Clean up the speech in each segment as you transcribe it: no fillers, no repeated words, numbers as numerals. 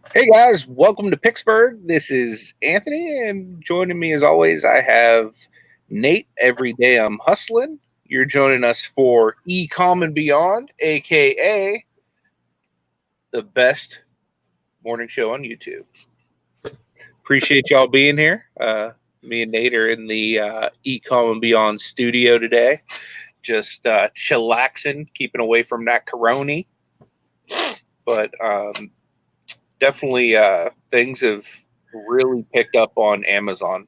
Hey guys, welcome to Picksburgh. This is Anthony, and joining me as always, I have Nate. Every day I'm hustling. You're joining us for ECOM and Beyond, aka the best morning show on YouTube. Appreciate y'all being here. Me and Nate are in the ECOM and Beyond studio today, just chillaxing, keeping away from that corona. But definitely things have really picked up on Amazon.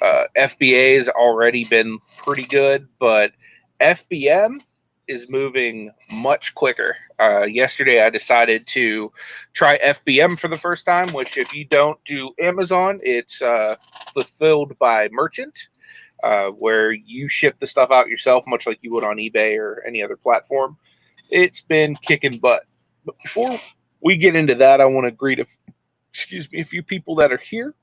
FBA has already been pretty good, but FBM is moving much quicker. Yesterday, I decided to try FBM for the first time, which if you don't do Amazon, it's fulfilled by merchant, where you ship the stuff out yourself, much like you would on eBay or any other platform. It's been kicking butt. But before we get into that, I want to greet a few people that are here.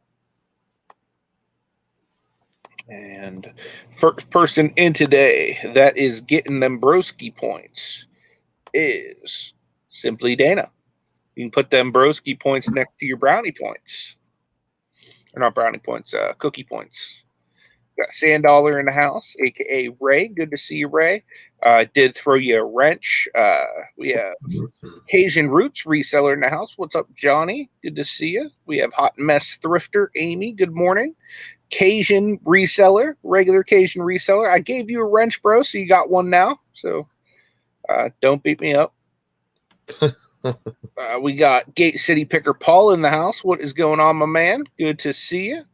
And first person in today that is getting them broski points is Simply Dana. You can put them broski points next to your brownie points. Or not brownie points, cookie points. Got Sand Dollar in the house, aka Ray. Good to see you, Ray. Did throw you a wrench. We have Cajun Roots reseller in the house. What's up, Johnny? Good to see you. We have Hot Mess Thrifter, Amy. Good morning. Cajun reseller, regular Cajun reseller. I gave you a wrench, bro, so you got one now. So don't beat me up. We got Gate City Picker Paul in the house. What is going on, my man? Good to see you.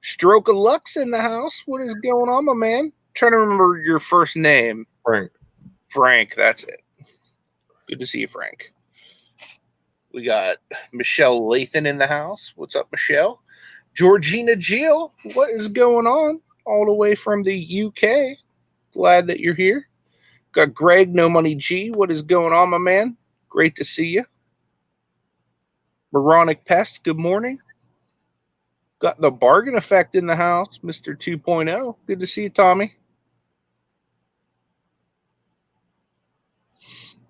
Stroke of Lux in the house. What is going on, my man? Trying to remember your first name. Frank. Frank, that's it. Good to see you, Frank. We got Michelle Lathan in the house. What's up, Michelle? Georgina Jill, what is going on? All the way from the UK. Glad that you're here. Got Greg No Money G. What is going on, my man? Great to see you. Moronic Pest, good morning. Got the Bargain Effect in the house, Mr. 2.0. Good to see you, Tommy.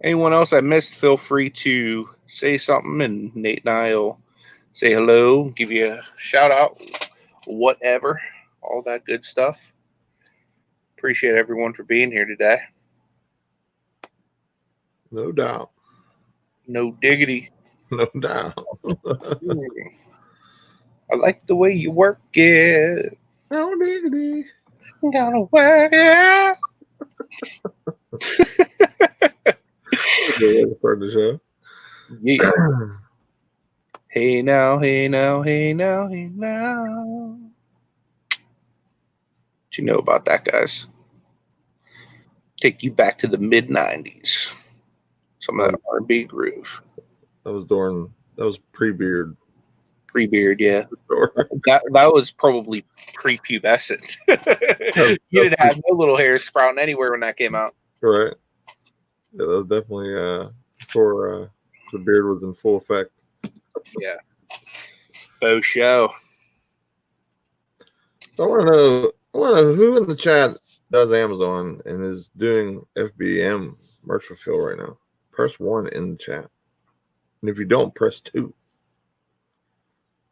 Anyone else I missed, feel free to say something, and Nate and I will say hello, give you a shout out, whatever, all that good stuff. Appreciate everyone for being here today. No doubt. No diggity. No doubt. I like the way you work it. No diggity. Gotta work it. For the show. Yeah. Hey now, hey now, hey now, hey now. What you know about that, guys? Take you back to the mid-90s. Some of that R&B groove. That was pre-beard. Pre-beard, yeah. That was probably pre-pubescent. You didn't have no little hairs sprouting anywhere when that came out. Right. Yeah, that was definitely before the beard was in full effect. Yeah. Faux show. I want to know who in the chat does Amazon and is doing FBM merch fulfill right now. Press 1 in the chat. And if you don't, press 2.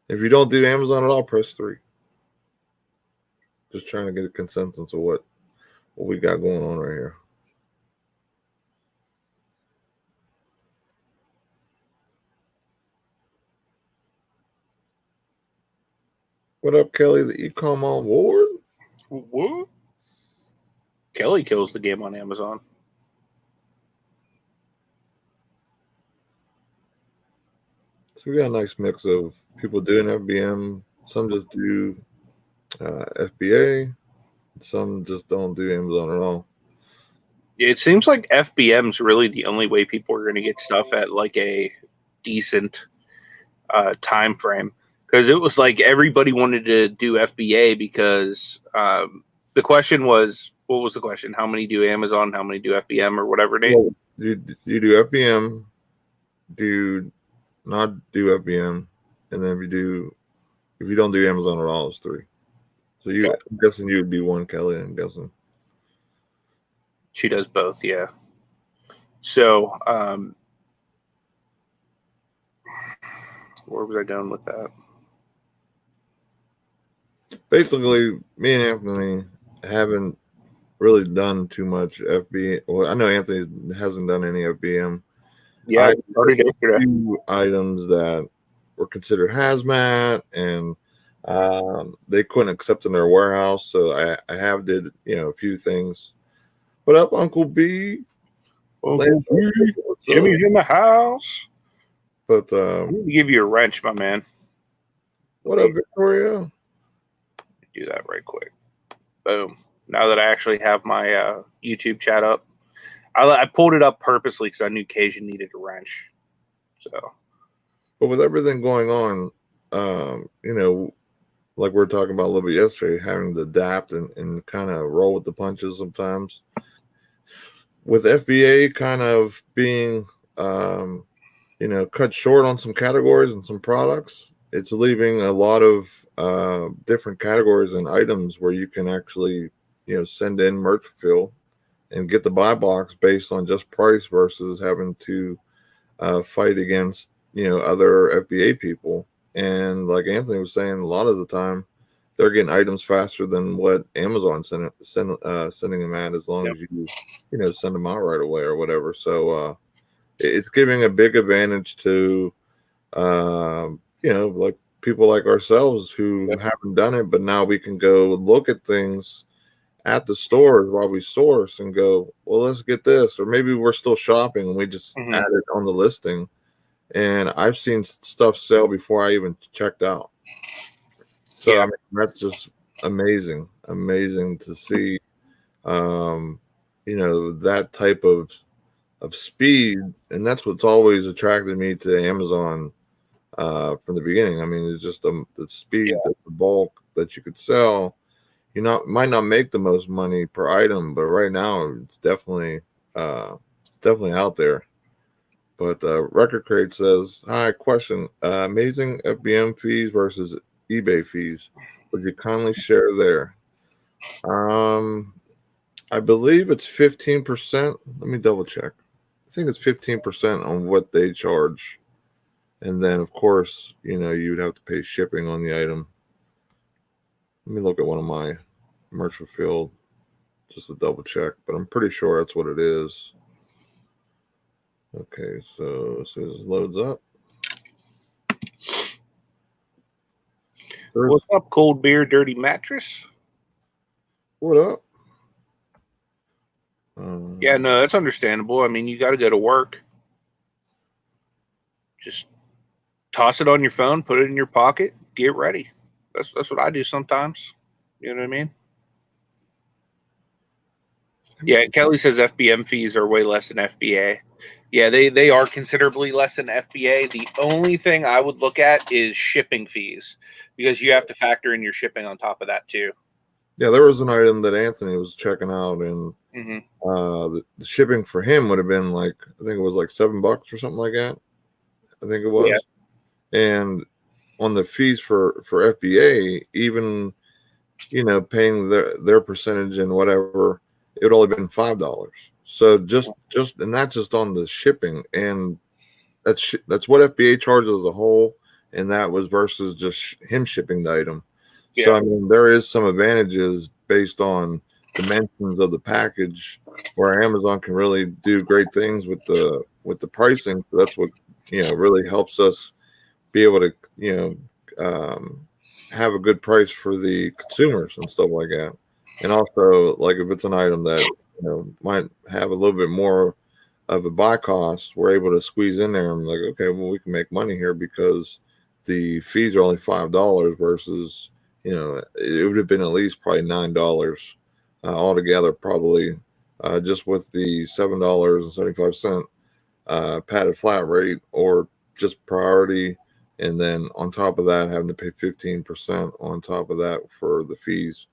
If you don't do Amazon at all, press 3. Just trying to get a consensus of what we got going on right here. What up, Kelly? The ECOM on board? What? Kelly kills the game on Amazon. So we got a nice mix of people doing FBM. Some just do FBA. Some just don't do Amazon at all. It seems like FBM is really the only way people are going to get stuff at like a decent time frame. Because it was like everybody wanted to do FBA because the question was, what was the question? How many do Amazon? How many do FBM or whatever it is? Well, you do FBM, do not do FBM, and then if you don't do Amazon at all, it's 3. So I'm guessing you would be 1, Kelly. I'm guessing she does both, yeah. So Where was I going with that? Basically, me and Anthony haven't really done too much FBM. Well, I know Anthony hasn't done any FBM. Yeah, I started yesterday. Few items that were considered hazmat, and they couldn't accept in their warehouse. So I have did a few things. What up, Uncle B? Uncle B, Jimmy's in the house. But I'm gonna give you a wrench, my man. What up, Victoria? Do that right quick. Boom. Now that I actually have my YouTube chat up, I pulled it up purposely because I knew Cajun needed a wrench. So, but with everything going on, like we were talking about a little bit yesterday, having to adapt and kind of roll with the punches sometimes. With FBA kind of being, cut short on some categories and some products, it's leaving a lot of different categories and items where you can actually, send in merch fill and get the buy box based on just price versus having to fight against, other FBA people. And like Anthony was saying, a lot of the time they're getting items faster than what Amazon sending them at, as long as you send them out right away or whatever. So it's giving a big advantage to like people like ourselves who haven't done it, but now we can go look at things at the stores while we source and go, well, let's get this. Or maybe we're still shopping and we just add it on the listing. And I've seen stuff sell before I even checked out. So I mean, that's just amazing to see, that type of speed. And that's what's always attracted me to Amazon from the beginning. I mean, it's just the speed, the bulk that you could sell. You might not make the most money per item, but right now it's definitely out there. But Record Crate says, hi, question. Amazing FBM fees versus eBay fees. Would you kindly share there? I believe it's 15%. Let me double check. I think it's 15% on what they charge. And then, of course, you would have to pay shipping on the item. Let me look at one of my merch fulfilled just to double check, but I'm pretty sure that's what it is. Okay, so as soon as it loads up. What's up, Cold Beer Dirty Mattress? What up? Yeah, no, that's understandable. I mean, you got to go to work. Just toss it on your phone, put it in your pocket, get ready. That's what I do sometimes. You know what I mean? Yeah, Kelly says FBM fees are way less than FBA. Yeah, they are considerably less than FBA. The only thing I would look at is shipping fees, because you have to factor in your shipping on top of that too. Yeah, there was an item that Anthony was checking out, and the shipping for him would have been like, I think it was like $7 or something like that. I think it was. Yeah. And on the fees for FBA, even paying their percentage and whatever, it would only been $5. So just and that's just on the shipping, and that's what FBA charges as a whole, and that was versus just him shipping the item. Yeah. So I mean, there is some advantages based on dimensions of the package, where Amazon can really do great things with the pricing. So that's what really helps us be able to have a good price for the consumers and stuff like that. And also, like, if it's an item that might have a little bit more of a buy cost, we're able to squeeze in there and like, okay, well, we can make money here because the fees are only $5 versus it would have been at least probably $9 altogether, probably just with the $7.75 padded flat rate, or just priority, and then on top of that having to pay 15% on top of that for the fees.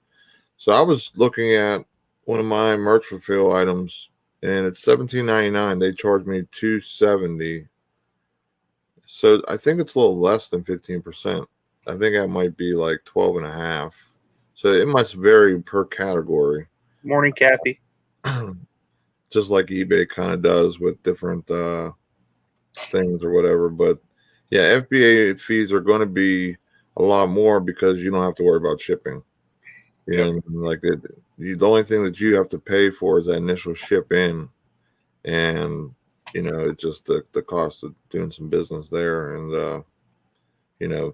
So I was looking at one of my merch fulfill items, and it's $17.99. They charged me $270. So I think it's a little less than 15%. I think that might be like 12.5. So it must vary per category. Morning, Kathy. Just like eBay kind of does with different things or whatever. But Yeah, FBA fees are going to be a lot more because you don't have to worry about shipping. You know, like the only thing that you have to pay for is that initial ship in, and it's just the cost of doing some business there. And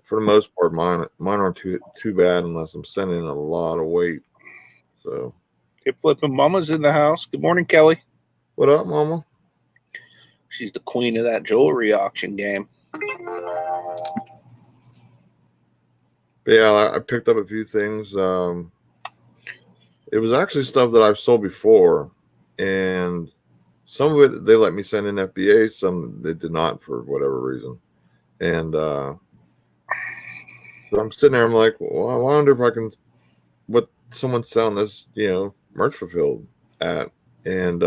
for the most part, mine aren't too bad unless I'm sending a lot of weight. So, Hey, Flippin, Mama's in the house. Good morning, Kelly. what up, Mama? She's the queen of that jewelry auction game. But yeah, I picked up a few things. It was actually stuff that I've sold before, and some of it they let me send in FBA, some they did not for whatever reason. And so I'm sitting there, I'm like, well, I wonder if I can, what someone's selling this, merch fulfilled at, and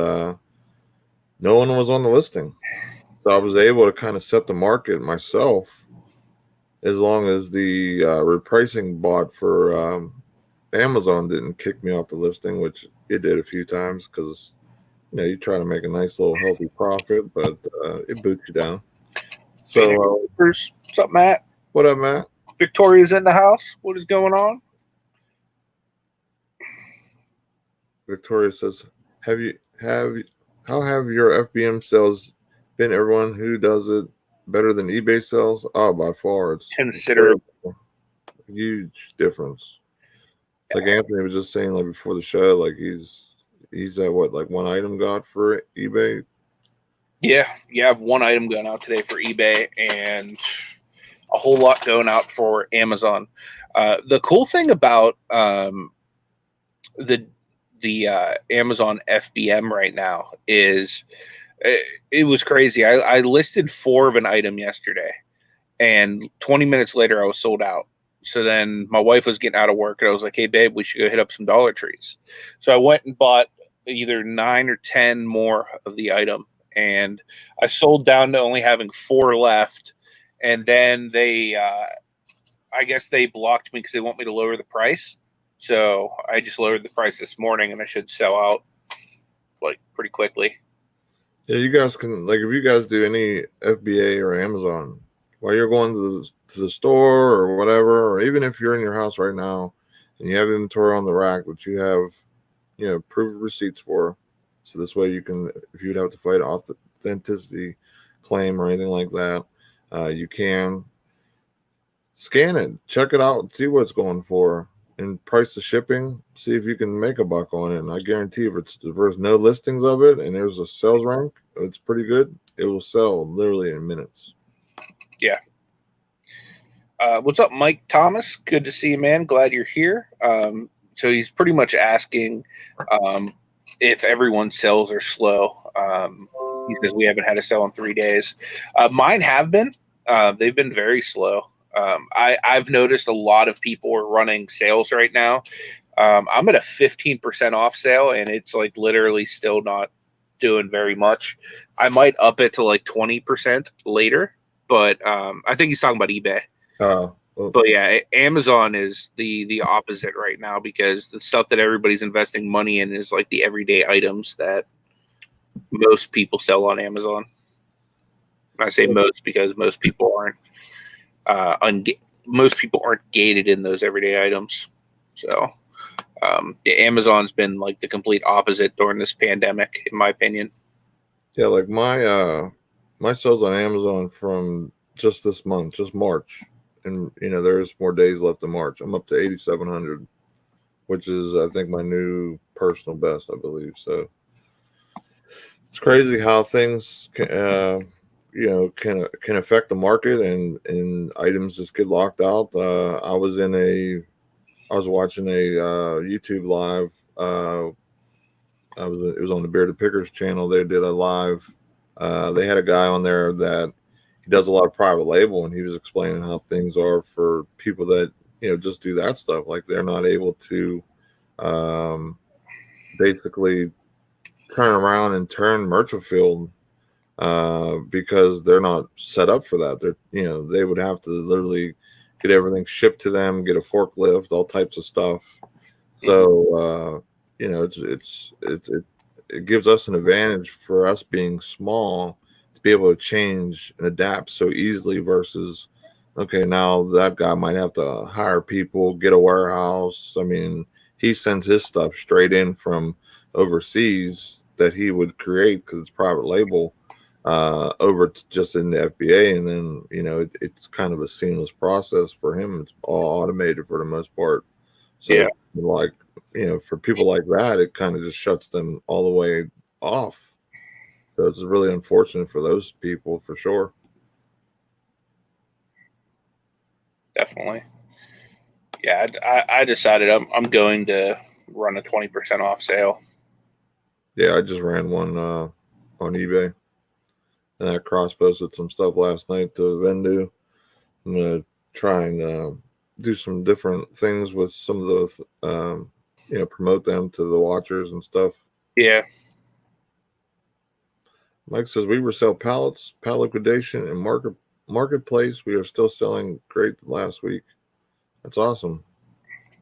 no one was on the listing. So I was able to kind of set the market myself, as long as the repricing bot for Amazon didn't kick me off the listing, which it did a few times because you try to make a nice little healthy profit, but it boots you down. So, what's up, Matt? What up, Matt? Victoria's in the house. What is going on? Victoria says, how have your FBM sales been? Everyone who does it better than eBay sales? Oh, by far, it's considerable. Huge difference. Like Anthony was just saying, like before the show, like he's at what, like one item got for eBay? Yeah, I have one item going out today for eBay and a whole lot going out for Amazon. The cool thing about the Amazon FBM right now is it was crazy. I listed 4 of an item yesterday, and 20 minutes later I was sold out. So then my wife was getting out of work, and I was like, hey, babe, we should go hit up some Dollar Trees. So I went and bought either 9 or 10 more of the item, and I sold down to only having 4 left. And then they, I guess they blocked me because they want me to lower the price. So I just lowered the price this morning, and I should sell out like pretty quickly. Yeah, you guys can, like, if you guys do any FBA or Amazon while you're going to the store or whatever, or even if you're in your house right now and you have inventory on the rack that you have, proof of receipts for, so this way you can, if you'd have to fight authenticity claim or anything like that, you can scan it, check it out, see what it's going for, and price the shipping, see if you can make a buck on it. And I guarantee if there's no listings of it and there's a sales rank, it's pretty good, it will sell literally in minutes. Yeah. What's up, Mike Thomas? Good to see you, man. Glad you're here. So he's pretty much asking if everyone's sales are slow. He says we haven't had a sale in 3 days. Mine have been. They've been very slow. I've noticed a lot of people are running sales right now. I'm at a 15% off sale, and it's like literally still not doing very much. I might up it to like 20% later, but I think he's talking about eBay. But yeah, Amazon is the opposite right now, because the stuff that everybody's investing money in is like the everyday items that most people sell on Amazon. I say most because most people aren't most people aren't gated in those everyday items. So Amazon's been like the complete opposite during this pandemic, in my opinion. Yeah, like my sales on Amazon from just this month, just March, and there's more days left in March, I'm up to 8,700, which is, I think, my new personal best, I believe. So it's crazy how things can affect the market, and items just get locked out. I was watching a YouTube live. It was on the Bearded Pickers channel. They did a live. They had a guy on there that he does a lot of private label, and he was explaining how things are for people that just do that stuff. Like, they're not able to basically turn around and turn merchant field because they're not set up for that. They would have to literally get everything shipped to them, get a forklift, all types of stuff. So it gives us an advantage for us being small to be able to change and adapt so easily versus, okay, now that guy might have to hire people, get a warehouse. I mean, he sends his stuff straight in from overseas that he would create because it's private label over to just in the FBA. And then, you know, it's kind of a seamless process for him. It's all automated for the most part. So, Yeah. like, you know, for people like that, it kind of just shuts them all the way off. So it's really unfortunate for those people for sure. Definitely. Yeah, I decided I'm going to run a 20% off sale. Yeah, I just ran one on eBay, and I cross-posted some stuff last night to VENDOO. I'm gonna try and do some different things with some of those, you know, promote them to the watchers and stuff. Yeah. Mike says we resell pallets, pallet liquidation, and marketplace. We are still selling great last week. That's awesome.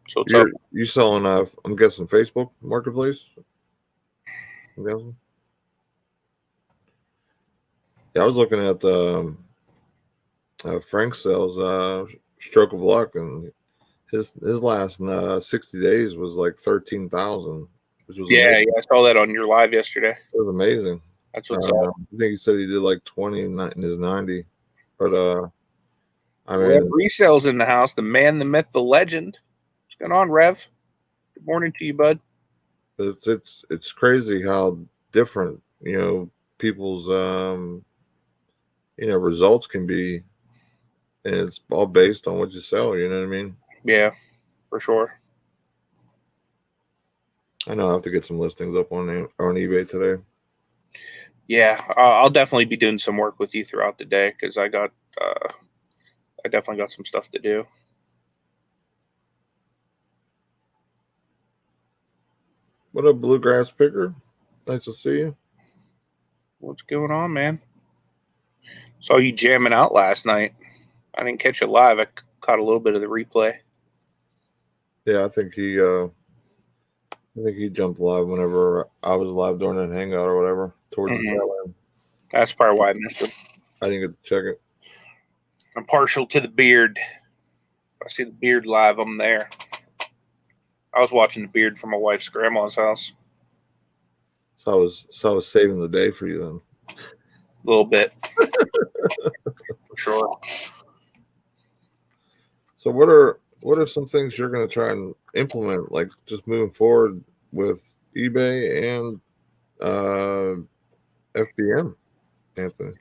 So what's up? You selling? I'm guessing Facebook Marketplace. I'm guessing. Yeah, I was looking at Frank sells Stroke of Luck, and his last 60 days was like 13,000, which was Yeah, amazing. yeah, I saw that on your live yesterday. It was amazing. That's what's up. I think he said he did like 20 in his 90, but I Rev mean, Resale's in the house. The man, the myth, the legend. What's going on, Rev? Good morning to you, bud. it's crazy how different, you know, people's you know, results can be, and it's all based on what you sell. You know what I mean? Yeah, for sure. I know I have to get some listings up on eBay today. Yeah, I'll definitely be doing some work with you throughout the day because I definitely got some stuff to do. What up, Bluegrass Picker? Nice to see you. What's going on, man? Saw you jamming out last night. I didn't catch it live. I caught a little bit of the replay. Yeah, I think he jumped live whenever I was live during that hangout or whatever towards the tail end. That's probably why I missed it. I didn't get to check it. I'm partial to the beard. If I see the beard live, I'm there. I was watching the beard from my wife's grandma's house. So I was saving the day for you then. A little bit. For sure. So what are some things you're going to try and implement, like just moving forward with eBay and FBM, Anthony?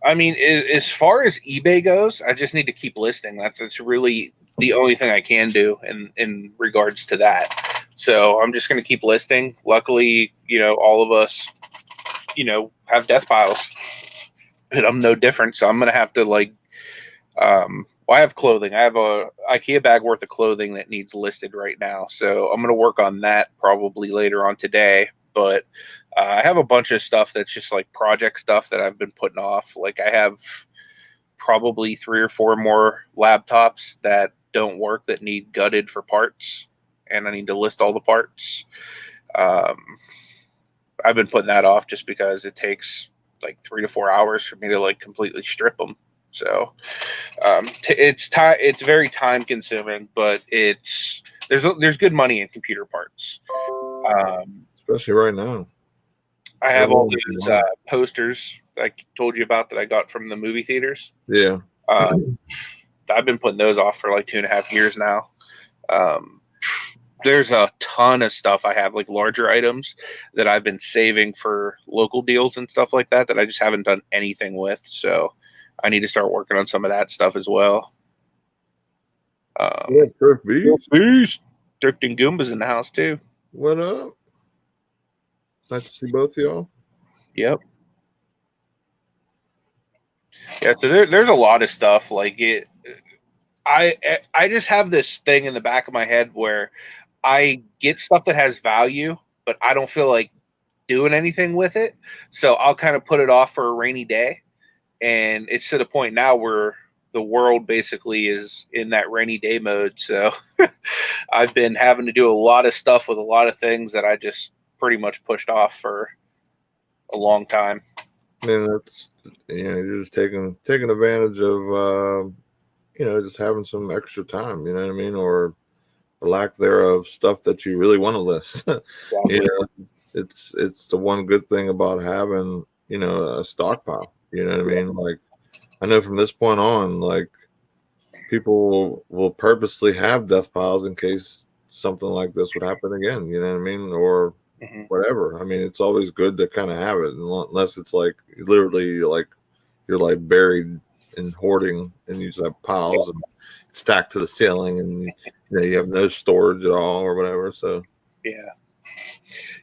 I mean, as far as eBay goes, I just need to keep listing. That's really the only thing I can do in regards to that. So I'm just going to keep listing. Luckily, you know, all of us, you know, have death piles, and I'm no different. So I'm going to have to well, I have clothing. I have a IKEA bag worth of clothing that needs listed right now. So I'm going to work on that probably later on today. But I have a bunch of stuff that's just like project stuff that I've been putting off. Like I have probably 3 or 4 more laptops that don't work that need gutted for parts, and I need to list all the parts. I've been putting that off just because it takes like 3 to 4 hours for me to like completely strip them. So it's very time consuming, but there's good money in computer parts. Especially right now. I have all those posters I told you about that I got from the movie theaters. Yeah. I've been putting those off for like 2.5 years now. There's a ton of stuff I have, like larger items that I've been saving for local deals and stuff like that I just haven't done anything with. So I need to start working on some of that stuff as well. Yeah, Beast. Drift and Goomba's in the house too. What up? Nice to see both of y'all. Yep. Yeah, so there's a lot of stuff like it. I just have this thing in the back of my head where I get stuff that has value, but I don't feel like doing anything with it. So I'll kind of put it off for a rainy day. And it's to the point now where the world basically is in that rainy day mode. So I've been having to do a lot of stuff with a lot of things that I just pretty much pushed off for a long time. I mean, that's, you're just taking advantage of just having some extra time. You know what I mean, or lack thereof stuff that you really want to list. Exactly. It's the one good thing about having a stockpile. You know what I mean? Like, I know from this point on, like, people will purposely have death piles in case something like this would happen again. You know what I mean? Or whatever. I mean, it's always good to kind of have it, unless it's like literally like you're like buried in hoarding and you just have piles and stacked to the ceiling, and you have no storage at all or whatever. So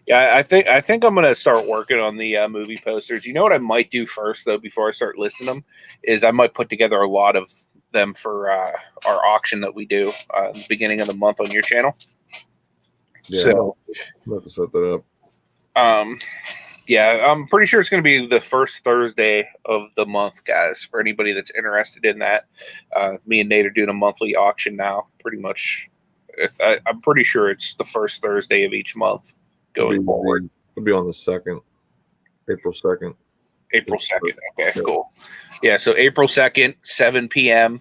yeah, I think I'm gonna start working on the movie posters. You know what I might do first though, before I start listing them, is I might put together a lot of them for our auction that we do at the beginning of the month on your channel. yeah, So I'm about to set that up. Yeah, I'm pretty sure it's going to be the first Thursday of the month, guys. For anybody that's interested in that, me and Nate are doing a monthly auction now. Pretty much, I'm pretty sure it's the first Thursday of each month going forward. It'll be on the 2nd, April 2nd. April 2nd. Okay, cool. Yeah, so April 2nd, 7 p.m.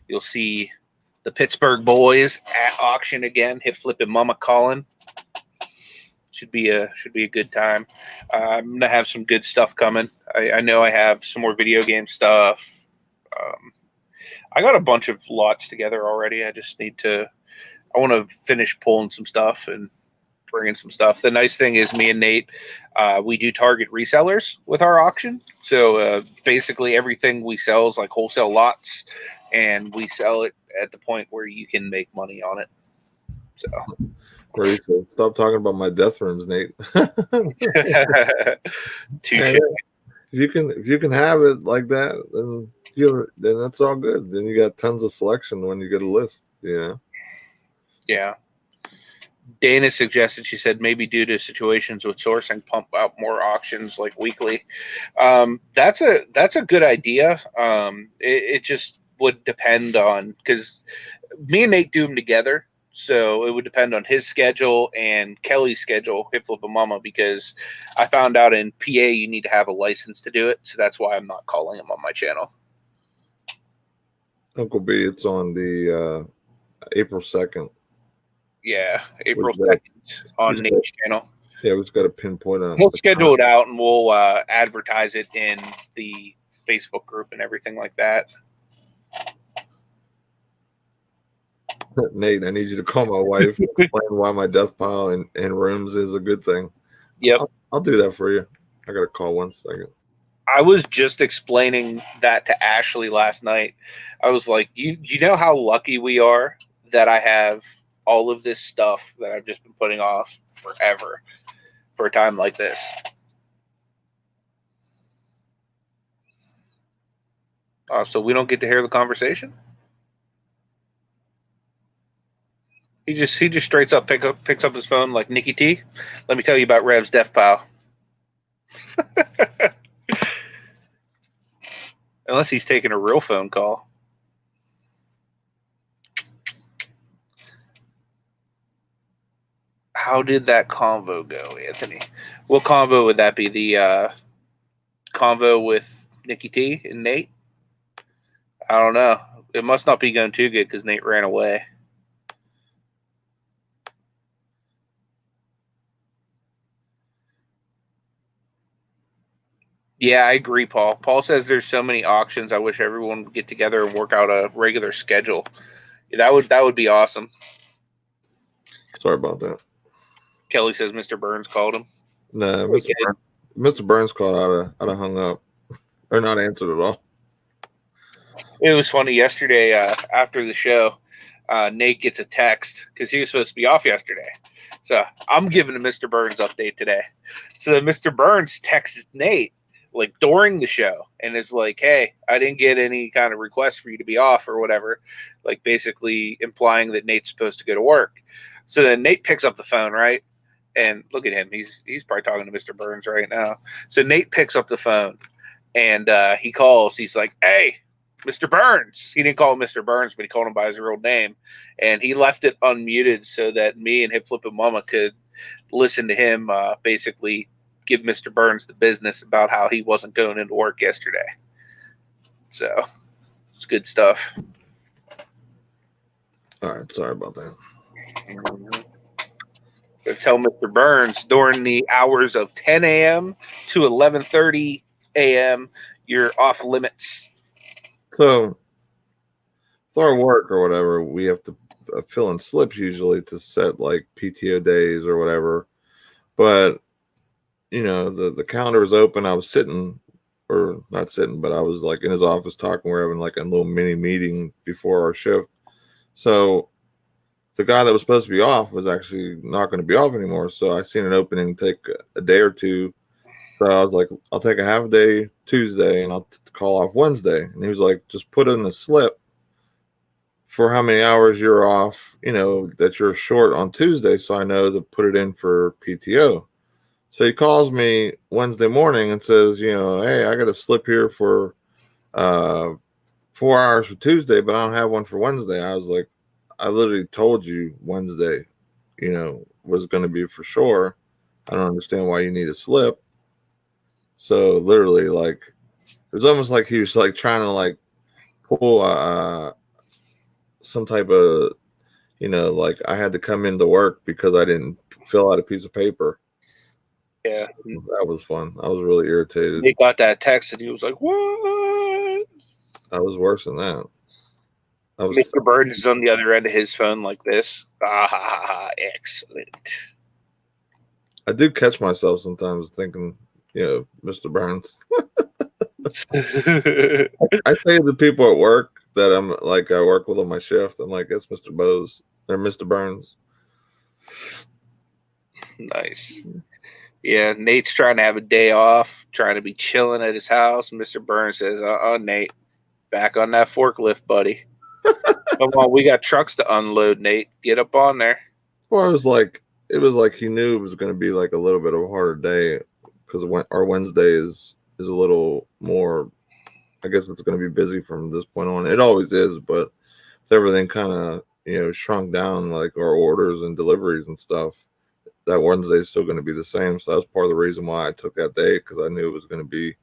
You'll see the Pittsburgh boys at auction again. Hip Flippin' Mama calling. Should be a good time. I'm gonna have some good stuff coming. I know I have some more video game stuff. I got a bunch of lots together already. I just need to. I want to finish pulling some stuff and bringing some stuff. The nice thing is, me and Nate, we do target resellers with our auction. So basically, everything we sell is like wholesale lots, and we sell it at the point where you can make money on it. So. Stop talking about my death rooms, Nate. Touche. If you can have it like that, then that's all good. Then you got tons of selection when you get a list. Yeah. Dana suggested, she said, maybe due to situations with sourcing, pump out more auctions like weekly. That's a good idea. It just would depend on, because me and Nate do them together. So it would depend on his schedule and Kelly's schedule, Hip Flip Mama, because I found out in PA you need to have a license to do it. So that's why I'm not calling him on my channel. Uncle B, it's on the April 2nd. Yeah, April 2nd on Nate's channel. Yeah, we just got to pinpoint on. We'll schedule it out and we'll advertise it in the Facebook group and everything like that. Nate, I need you to call my wife and explain why my death pile in rooms is a good thing. Yep. I'll do that for you. I got to call 1 second. I was just explaining that to Ashley last night. I was like, you know how lucky we are that I have all of this stuff that I've just been putting off forever for a time like this. So we don't get to hear the conversation? He just straight up picks up his phone like, Nikki T, let me tell you about Rev's death pile. Unless he's taking a real phone call. How did that convo go, Anthony? What convo would that be? The convo with Nikki T and Nate? I don't know. It must not be going too good because Nate ran away. Yeah, I agree, Paul. Paul says there's so many auctions. I wish everyone would get together and work out a regular schedule. That would be awesome. Sorry about that. Kelly says Mr. Burns called him. Nah, Mr. Burns called. I'd have hung up or not answered at all. It was funny yesterday after the show. Nate gets a text because he was supposed to be off yesterday. So I'm giving a Mr. Burns update today. So then Mr. Burns texts Nate like during the show and is like, hey, I didn't get any kind of request for you to be off or whatever, like basically implying that Nate's supposed to go to work. So then Nate picks up the phone, right? And look at him. He's probably talking to Mr. Burns right now. So Nate picks up the phone and he calls. He's like, hey, Mr. Burns. He didn't call him Mr. Burns, but he called him by his real name. And he left it unmuted so that me and Hip Flippin' Mama could listen to him basically give Mr. Burns the business about how he wasn't going into work yesterday. So it's good stuff. All right, sorry about that. So tell Mr. Burns during the hours of 10 a.m. to 11:30 a.m. you're off limits. So for our work or whatever, we have to fill in slips usually to set like PTO days or whatever. But you know, the calendar was open. I was sitting, or not sitting, but I was like in his office talking. We're having like a little mini meeting before our shift. So the guy that was supposed to be off was actually not going to be off anymore. So I seen an opening take a day or two. So I was like, I'll take a half day Tuesday and I'll call off Wednesday. And he was like, just put in a slip for how many hours you're off, you know, that you're short on Tuesday. So I know to put it in for PTO. So he calls me Wednesday morning and says, you know, hey, I got a slip here for 4 hours for Tuesday, but I don't have one for Wednesday. I was like, I literally told you Wednesday, you know, was going to be for sure. I don't understand why you need a slip. So literally, like, it was almost like he was like trying to like pull some type of, you know, like I had to come into work because I didn't fill out a piece of paper. Yeah, that was fun. I was really irritated. He got that text and he was like, "What?" I was worse than that. Mr. Burns is on the other end of his phone like this. Ah, excellent. I do catch myself sometimes thinking, you know, Mr. Burns. I say to people at work that I'm like, I work with on my shift. I'm like, it's Mr. Bose or Mr. Burns. Nice. Yeah, Nate's trying to have a day off, trying to be chilling at his house. Mr. Burns says, Nate, back on that forklift, buddy. Come on, we got trucks to unload, Nate. Get up on there. Well, it was like he knew it was going to be like a little bit of a harder day because our Wednesday is a little more, I guess it's going to be busy from this point on. It always is, but with everything kind of, you know, shrunk down, like our orders and deliveries and stuff, that Wednesday is still going to be the same. So that's part of the reason why I took that day, because I knew it was going to be a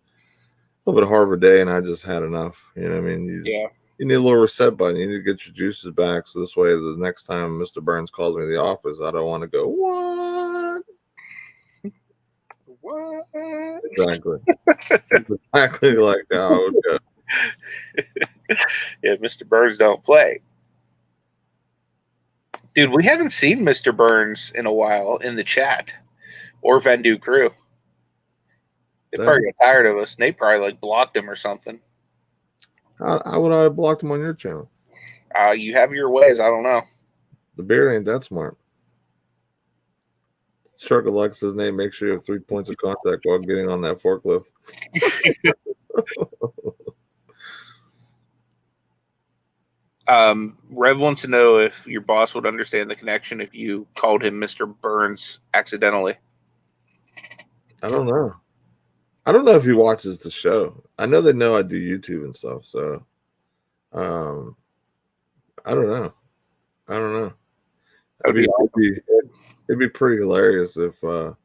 little bit harder day and I just had enough. You know what I mean? You need a little reset button. You need to get your juices back. So this way, the next time Mr. Burns calls me to the office, I don't want to go, what? What? Exactly. Exactly like how I would go. Yeah, Mr. Burns don't play. Dude, we haven't seen Mr. Burns in a while in the chat or VENDOO crew. They probably got tired of us. They probably like blocked him or something. How would I have blocked him on your channel? You have your ways. I don't know. The beard ain't that smart. Shark Alex says, Nate, make sure you have 3 points of contact while getting on that forklift. Rev wants to know if your boss would understand the connection if you called him Mr. Burns accidentally. I don't know. I don't know if he watches the show. I know they know I do YouTube and stuff, so I don't know. It'd be pretty hilarious if you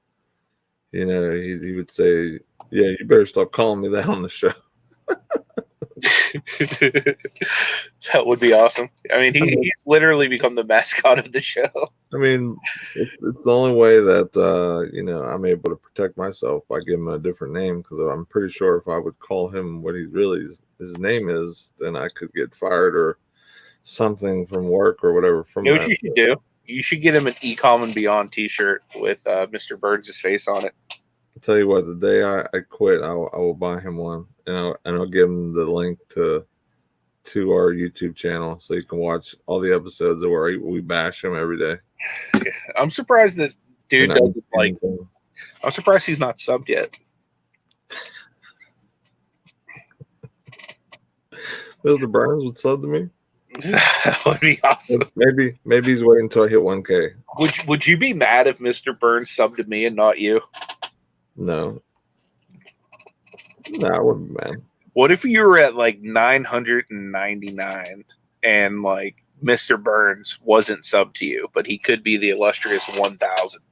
know, he would say, yeah, you better stop calling me that on the show. That would be awesome. I mean, he's literally become the mascot of the show. I mean, it's the only way that you know, I'm able to protect myself by giving him a different name, because I'm pretty sure if I would call him what his name is, then I could get fired or something from work or whatever. From you know what you should do? You should get him an ECOM and Beyond T-shirt with Mr. Burns' face on it. I'll tell you what, the day I quit, I will buy him one, and I'll give him the link to our YouTube channel so you can watch all the episodes where we bash him every day. Yeah, I'm surprised that dude doesn't like. I'm surprised he's not subbed yet. Mr. Burns would sub to me. That would be awesome. Maybe he's waiting until I hit 1K. Would you be mad if Mr. Burns subbed to me and not you? No, I wouldn't be mad. What if you were at like 999 and like Mr. Burns wasn't subbed to you, but he could be the illustrious 1000?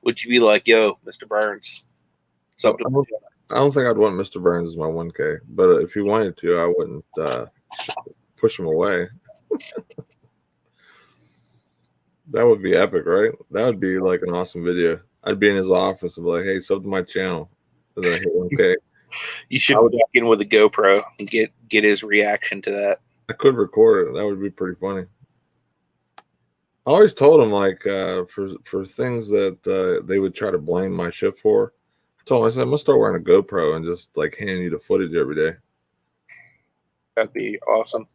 Would you be like, yo, Mr. Burns, Well, I don't think I'd want Mr. Burns as my 1K, but if he wanted to, I wouldn't push him away. That would be epic, right? That would be like an awesome video. I'd be in his office and be like, "Hey, sub to my channel," and then I hit 1K. You should walk in with a GoPro and get his reaction to that. I could record it. That would be pretty funny. I always told him, like, for things that they would try to blame my shit for, I told him, I said, I'm gonna start wearing a GoPro and just like hand you the footage every day. That'd be awesome.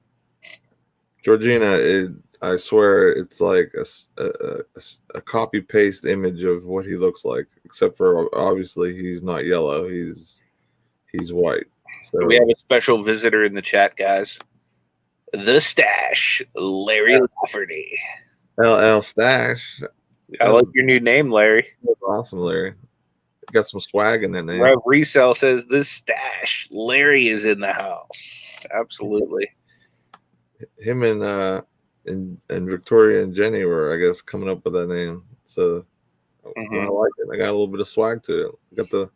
Georgina, I swear it's like a copy paste image of what he looks like, except for obviously he's not yellow, he's white. So we have a special visitor in the chat, guys. The Stash, Larry Lafferty. LL Stash. I like your new name, Larry. That's awesome, Larry. Got some swag in that name. Rev Resell says, The Stash, Larry is in the house. Absolutely. Him and Victoria and Jenny were, I guess, coming up with that name. So I like it. I got a little bit of swag to it. Got a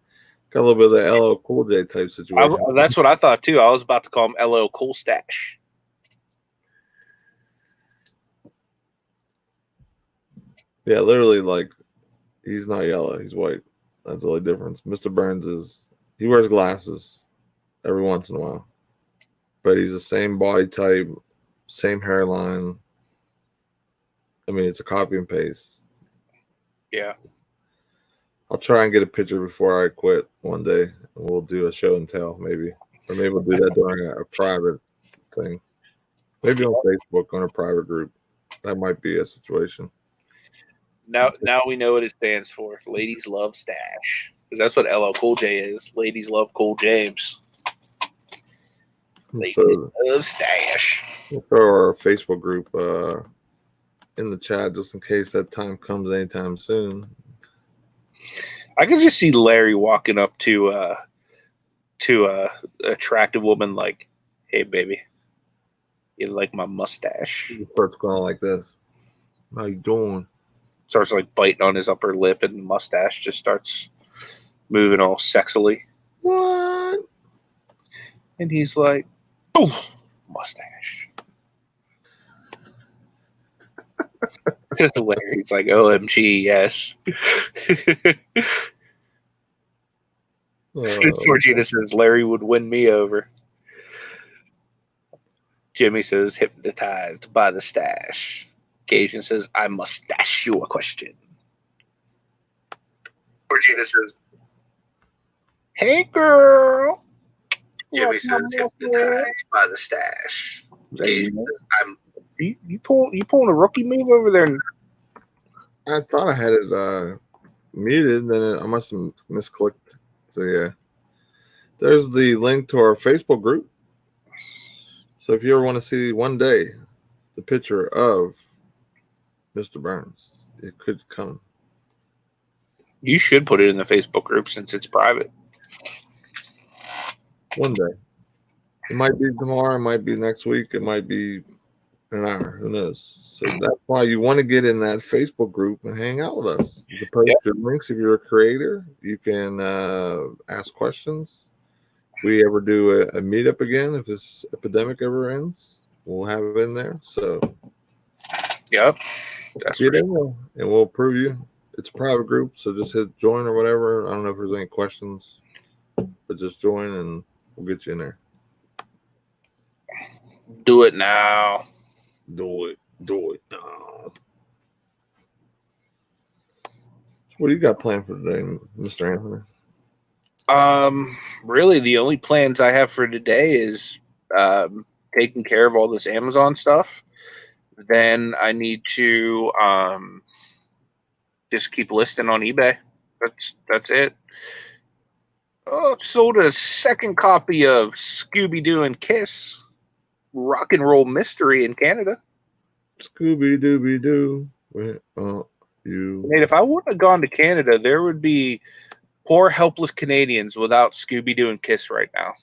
little bit of the LL Cool J type situation. That's what I thought too. I was about to call him LL Cool Stash. Yeah, literally, like, he's not yellow, he's white. That's the only difference. Mr. Burns he wears glasses every once in a while, but he's the same body type, same hairline. I mean, it's a copy and paste. Yeah. I'll try and get a picture before I quit one day. We'll do a show and tell, maybe. Or maybe we'll do that during a private thing. Maybe on Facebook, on a private group. That might be a situation. Now we know what it stands for. Ladies love Stash. Because that's what LL Cool J is. Ladies love Cool James. Ladies love Stash. We'll throw our Facebook group in the chat just in case that time comes anytime soon. I could just see Larry walking up to a attractive woman like, "Hey, baby, you like my mustache?" He starts going like this. How you doing? Starts like biting on his upper lip, and the mustache just starts moving all sexily. What? And he's like, "Boom, mustache." Larry's like, "OMG, yes." Georgina says Larry would win me over. Jimmy says hypnotized by the stash. Cajun says, I must ask you a question. Georgina says, hey girl. Jimmy says hypnotized by the stash. Cajun says, you pulling a rookie move over there? I thought I had it muted, then I must have misclicked. So yeah. There's the link to our Facebook group. So if you ever want to see one day the picture of Mr. Burns, it could come. You should put it in the Facebook group since it's private. One day. It might be tomorrow, it might be next week, it might be an hour, who knows? So that's why you want to get in that Facebook group and hang out with us. You can post your links if you're a creator. You can ask questions. If we ever do a meetup again, if this epidemic ever ends, we'll have it in there. So yep, that's get in there and we'll approve you. It's a private group, so just hit join or whatever. I don't know if there's any questions, but just join and we'll get you in there. Do it now. Do it now. What do you got planned for today, Mr. Anthony? Really the only plans I have for today is taking care of all this Amazon stuff. Then I need to just keep listing on eBay. That's it. Oh, sold a second copy of Scooby-Doo and Kiss Rock and Roll Mystery in Canada. Scooby-Dooby-Doo. Where are you? Nate, if I wouldn't have gone to Canada, there would be poor, helpless Canadians without Scooby-Doo and Kiss right now.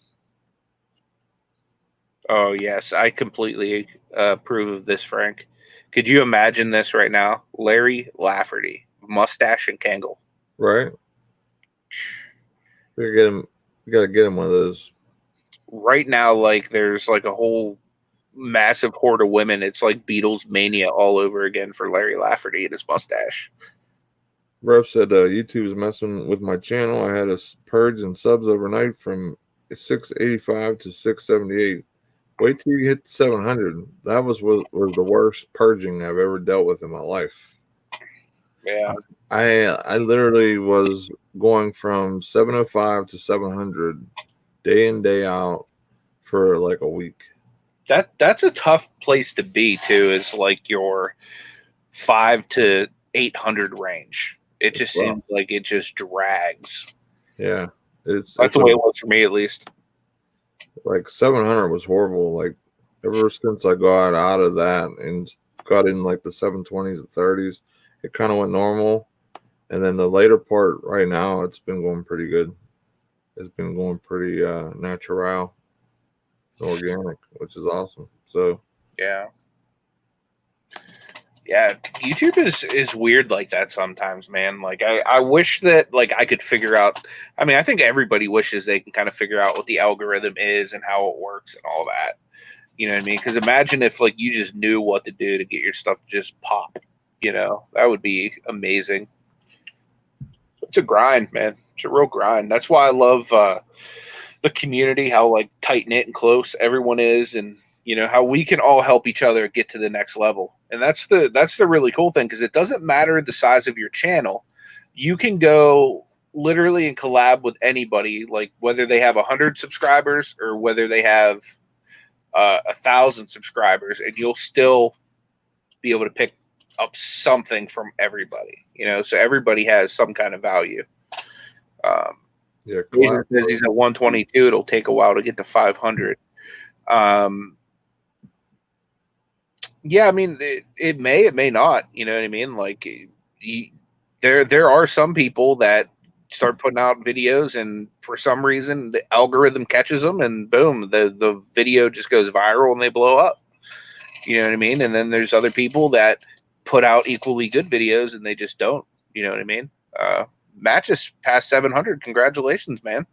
Oh, yes. I completely approve of this, Frank. Could you imagine this right now? Larry Lafferty, mustache and Kangol. Right. We gotta get him one of those. Right now, like there's like a whole massive horde of women. It's like Beatles mania all over again for Larry Lafferty and his mustache. Rev said YouTube is messing with my channel. I had a purge in subs overnight from 685 to 678. Wait till you hit 700. That was the worst purging I've ever dealt with in my life. Yeah. I literally was going from 705 to 700 day in, day out for like a week. That's a tough place to be too, is like your 500 to 800 range. It just seems like it just drags. Yeah. That's the way it was for me, at least. Like 700 was horrible. Like ever since I got out of that and got in like the 720s and 30s, it kind of went normal. And then the later part right now, it's been going pretty good. It's been going pretty natural, organic, which is awesome. So yeah, YouTube is weird like that sometimes, man. Like I wish that like I could figure out. I mean, I think everybody wishes they can kind of figure out what the algorithm is and how it works and all that. You know what I mean? Because imagine if like you just knew what to do to get your stuff to just pop. You know, that would be amazing. It's a grind, man. It's a real grind. That's why I love the community, how like tight knit and close everyone is, and you know how we can all help each other get to the next level. And that's the really cool thing, because it doesn't matter the size of your channel. You can go literally and collab with anybody, like whether they have 100 subscribers or whether they have 1,000 subscribers, and you'll still be able to pick up something from everybody, you know, so everybody has some kind of value. Yeah, says he's at 122. It'll take a while to get to 500. Yeah, I mean, it may not. You know what I mean? Like, there are some people that start putting out videos, and for some reason, the algorithm catches them, and boom, the video just goes viral and they blow up. You know what I mean? And then there's other people that put out equally good videos and they just don't. You know what I mean? Matt just passed 700. Congratulations, man.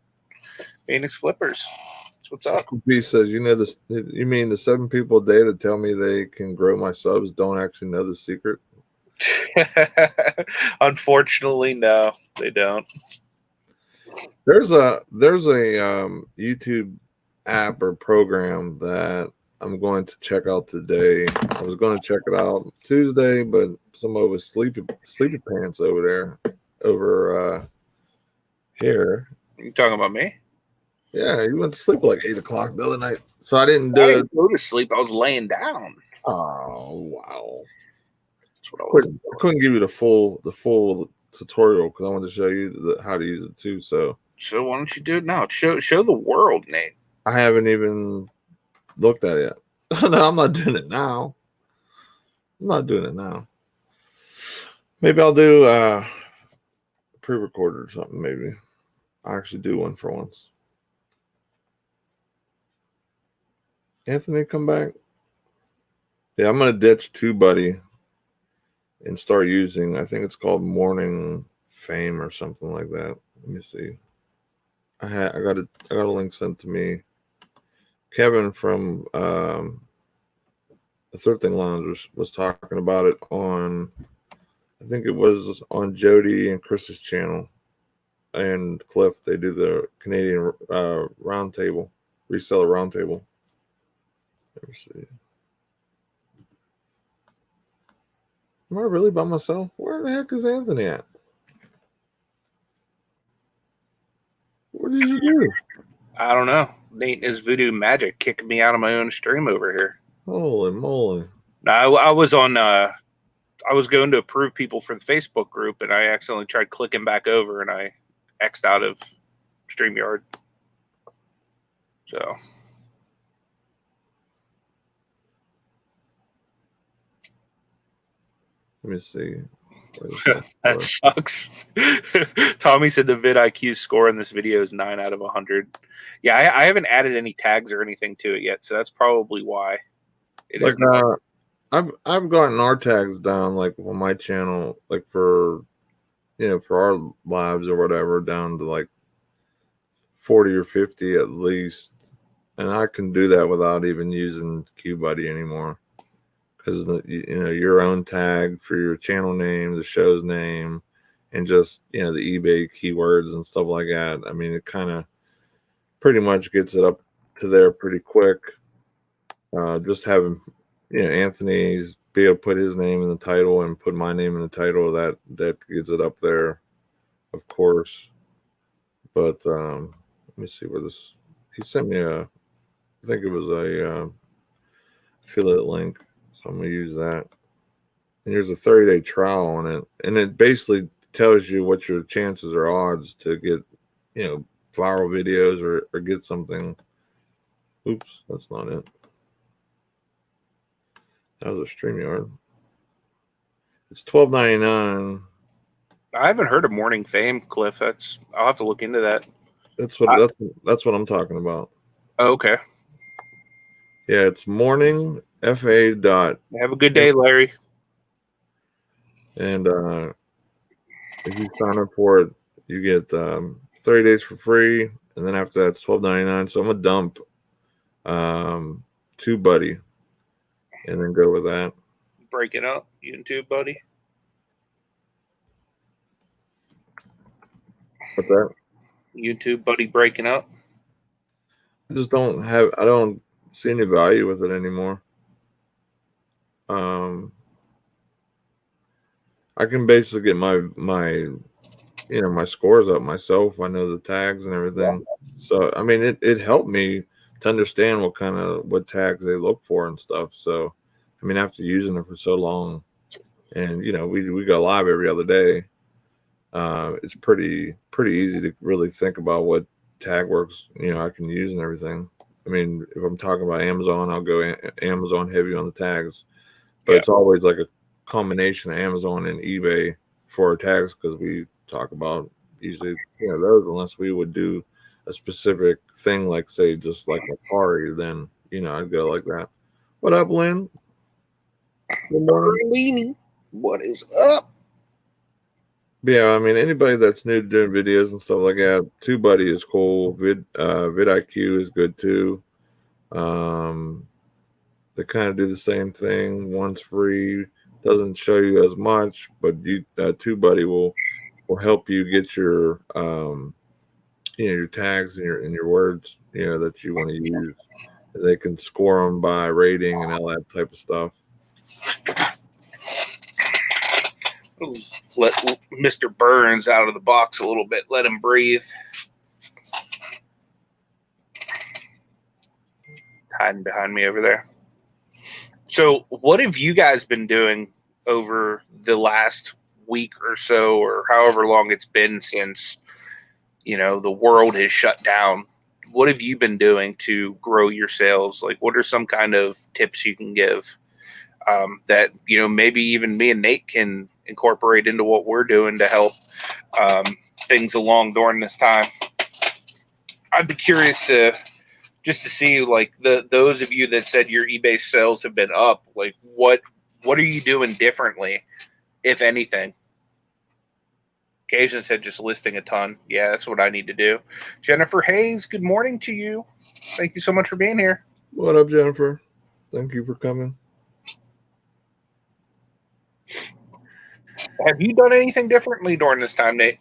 Phoenix Flippers. That's what's up. B says, you know this. You mean the 7 people a day that tell me they can grow my subs don't actually know the secret? Unfortunately, no, they don't. There's a YouTube app or program that I'm going to check out today. I was going to check it out Tuesday, but some of us sleepy pants over here. You talking about me? Yeah, you went to sleep at like 8 o'clock the other night, so I didn't do it. Go to sleep. I was laying down. Oh wow! That's what I was. I couldn't give you the full tutorial because I wanted to show you how to use it too. So why don't you do it now? Show the world, Nate. I haven't even looked at it yet. No, I'm not doing it now. Maybe I'll do a pre-recorded or something. Maybe I'll actually do one for once. Anthony, come back. Yeah, I'm gonna ditch TubeBuddy and start using. I think it's called Morning Fame or something like that. Let me see. I got a link sent to me. Kevin from the Third Thing Lounge was talking about it on. I think it was on Jody and Chris's channel, and Cliff. They do the Canadian roundtable, reseller roundtable. Let me see. Am I really by myself? Where the heck is Anthony at? What did you do? I don't know. Nate and his voodoo magic kicking me out of my own stream over here. Holy moly! No, I was on. I was going to approve people for the Facebook group, and I accidentally tried clicking back over, and I X'd out of StreamYard. So. Let me see. That sucks. Tommy said the vidIQ score in this video is 9 out of 100. Yeah, I haven't added any tags or anything to it yet, so that's probably why. I've gotten our tags down like on my channel, like for our lives or whatever, down to like 40 or 50 at least. And I can do that without even using QBuddy anymore. Because, your own tag for your channel name, the show's name, and just, the eBay keywords and stuff like that. I mean, it kind of pretty much gets it up to there pretty quick. Just having, Anthony's be able to put his name in the title and put my name in the title, that gets it up there, of course. But let me see where this. He sent me I think it was a affiliate link, so I'm gonna use that. And there's a 30-day trial on it, and it basically tells you what your chances or odds to get, viral videos or get something. Oops, that's not it. That was a StreamYard. It's $12.99. I haven't heard of Morning Fame, Cliff. I'll have to look into that. That's what I'm talking about. Oh, okay. Yeah, it's morning fa dot. Have a good day, Larry. And if you sign up for it, you get 30 days for free, and then after that, it's $12.99. So I'm gonna dump TubeBuddy, and then go with that. Breaking up, you and TubeBuddy. What's that? YouTube buddy breaking up. I don't see any value with it anymore. I can basically get my my scores up myself. I know the tags and everything. Yeah. So I mean, it helped me to understand what tags they look for and stuff. So I mean, after using it for so long, and we go live every other day, it's pretty easy to really think about what tag works I can use and everything. I mean, if I'm talking about Amazon, I'll go Amazon heavy on the tags, but it's always like a combination of Amazon and eBay for our tags, because we talk about usually those, unless we would do a specific thing, like say just like Mercari, then I'd go like that. What up, Lynn? Good morning. What is up? Yeah, I mean, anybody that's new to doing videos and stuff like that, TubeBuddy is cool. VidIQ is good too. They kind of do the same thing. One's free, doesn't show you as much, but TubeBuddy will help you get your your tags and your words that you want to use. They can score them by rating and all that type of stuff. Let Mr. Burns out of the box a little bit. Let him breathe. Hiding behind me over there. So what have you guys been doing over the last week or so, or however long it's been since, the world has shut down? What have you been doing to grow your sales? Like, what are some kind of tips you can give that, maybe even me and Nate can incorporate into what we're doing to help things along during this time? I'd be curious to see, like, those of you that said your eBay sales have been up, like, what are you doing differently, if anything? Occasion said just listing a ton. Yeah, that's what I need to do. Jennifer Hayes, good morning to you. Thank you so much for being here. What up, Jennifer? Thank you for coming. Have you done anything differently during this time, Nate?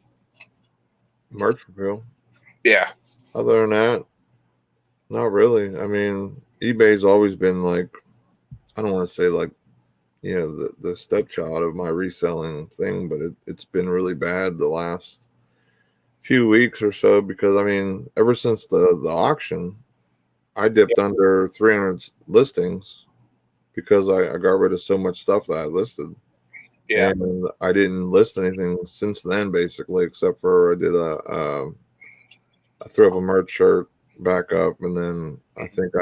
Merch reveal. Yeah. Other than that, not really. I mean, eBay's always been like, I don't want to say like, the stepchild of my reselling thing, but it's been really bad the last few weeks or so, because I mean, ever since the auction, I dipped under 300 listings because I got rid of so much stuff that I listed. Yeah. And I didn't list anything since then, basically, except for I did I threw up a merch shirt back up, and then I think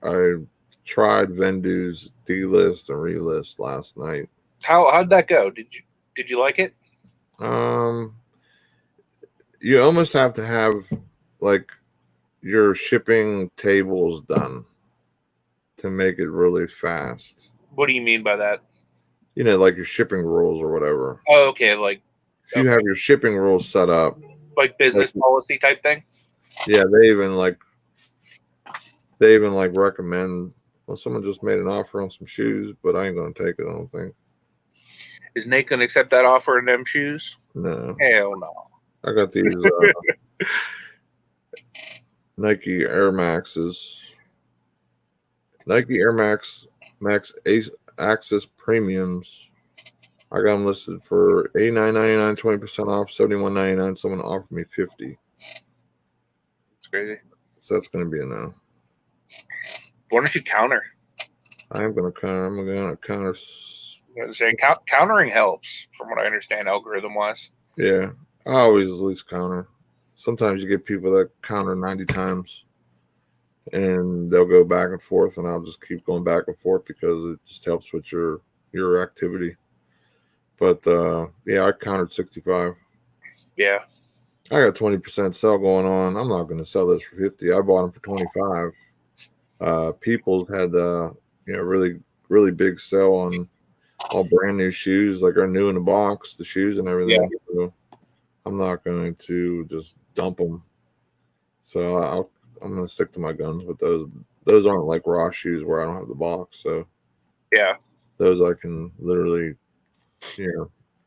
I tried VENDOO's delist and relist last night. How'd that go? Did you like it? You almost have to have like your shipping tables done to make it really fast. What do you mean by that? Like your shipping rules or whatever. Oh, okay. Like, if you have your shipping rules set up, like business policy type thing. Yeah, they even like recommend. Well, someone just made an offer on some shoes, but I ain't gonna take it. I don't think. Is Nate gonna accept that offer in them shoes? No, Hell no. I got these Nike Air Maxes, Nike Air Max Ace Access Premiums. I got them listed for $89.99, 20% off, $71.99. Someone offered me $50. It's crazy. So that's going to be a no. Why don't you counter? I am going to counter. I'm going to counter. Countering helps, from what I understand, algorithm wise. Yeah, I always at least counter. Sometimes you get people that counter 90 times, and they'll go back and forth, and I'll just keep going back and forth because it just helps with your activity. But yeah, I countered 65. Yeah. I got 20% sell going on. I'm not going to sell this for 50. I bought them for 25. People's had really big sell on all brand new shoes, like are new in the box, the shoes and everything. Yeah. So I'm not going to just dump them. So I'm going to stick to my guns with those. Those aren't like raw shoes where I don't have the box. So Yeah. those I can literally,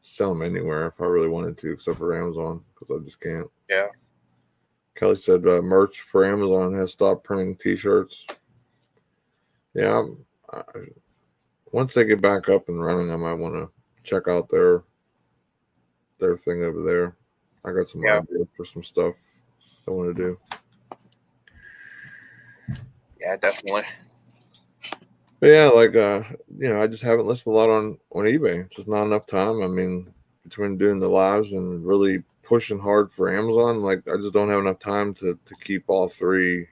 sell them anywhere if I really wanted to, except for Amazon because I just can't. Yeah. Kelly said merch for Amazon has stopped printing T-shirts. Yeah, once they get back up and running, I might want to check out their thing over there. I got some ideas for some stuff I want to do. Yeah, definitely. But yeah, like I just haven't listed a lot on eBay. It's just not enough time. I mean, between doing the lives and really pushing hard for Amazon, like I just don't have enough time to keep all three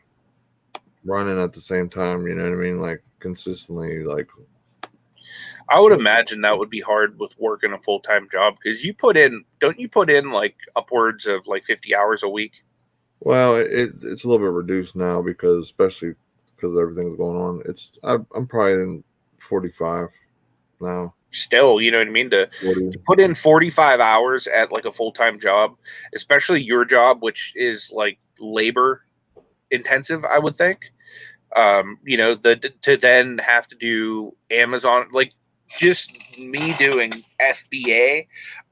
running at the same time. You know what I mean? Like consistently, like. I would imagine that would be hard with working a full-time job because don't you put in like upwards of like 50 hours a week? Well, it's a little bit reduced now especially because everything's going on. I'm probably in 45 now. Still, you know what I mean? To 40. put in 45 hours at like a full-time job, especially your job, which is like labor intensive, I would think. To then have to do Amazon, like just me doing FBA,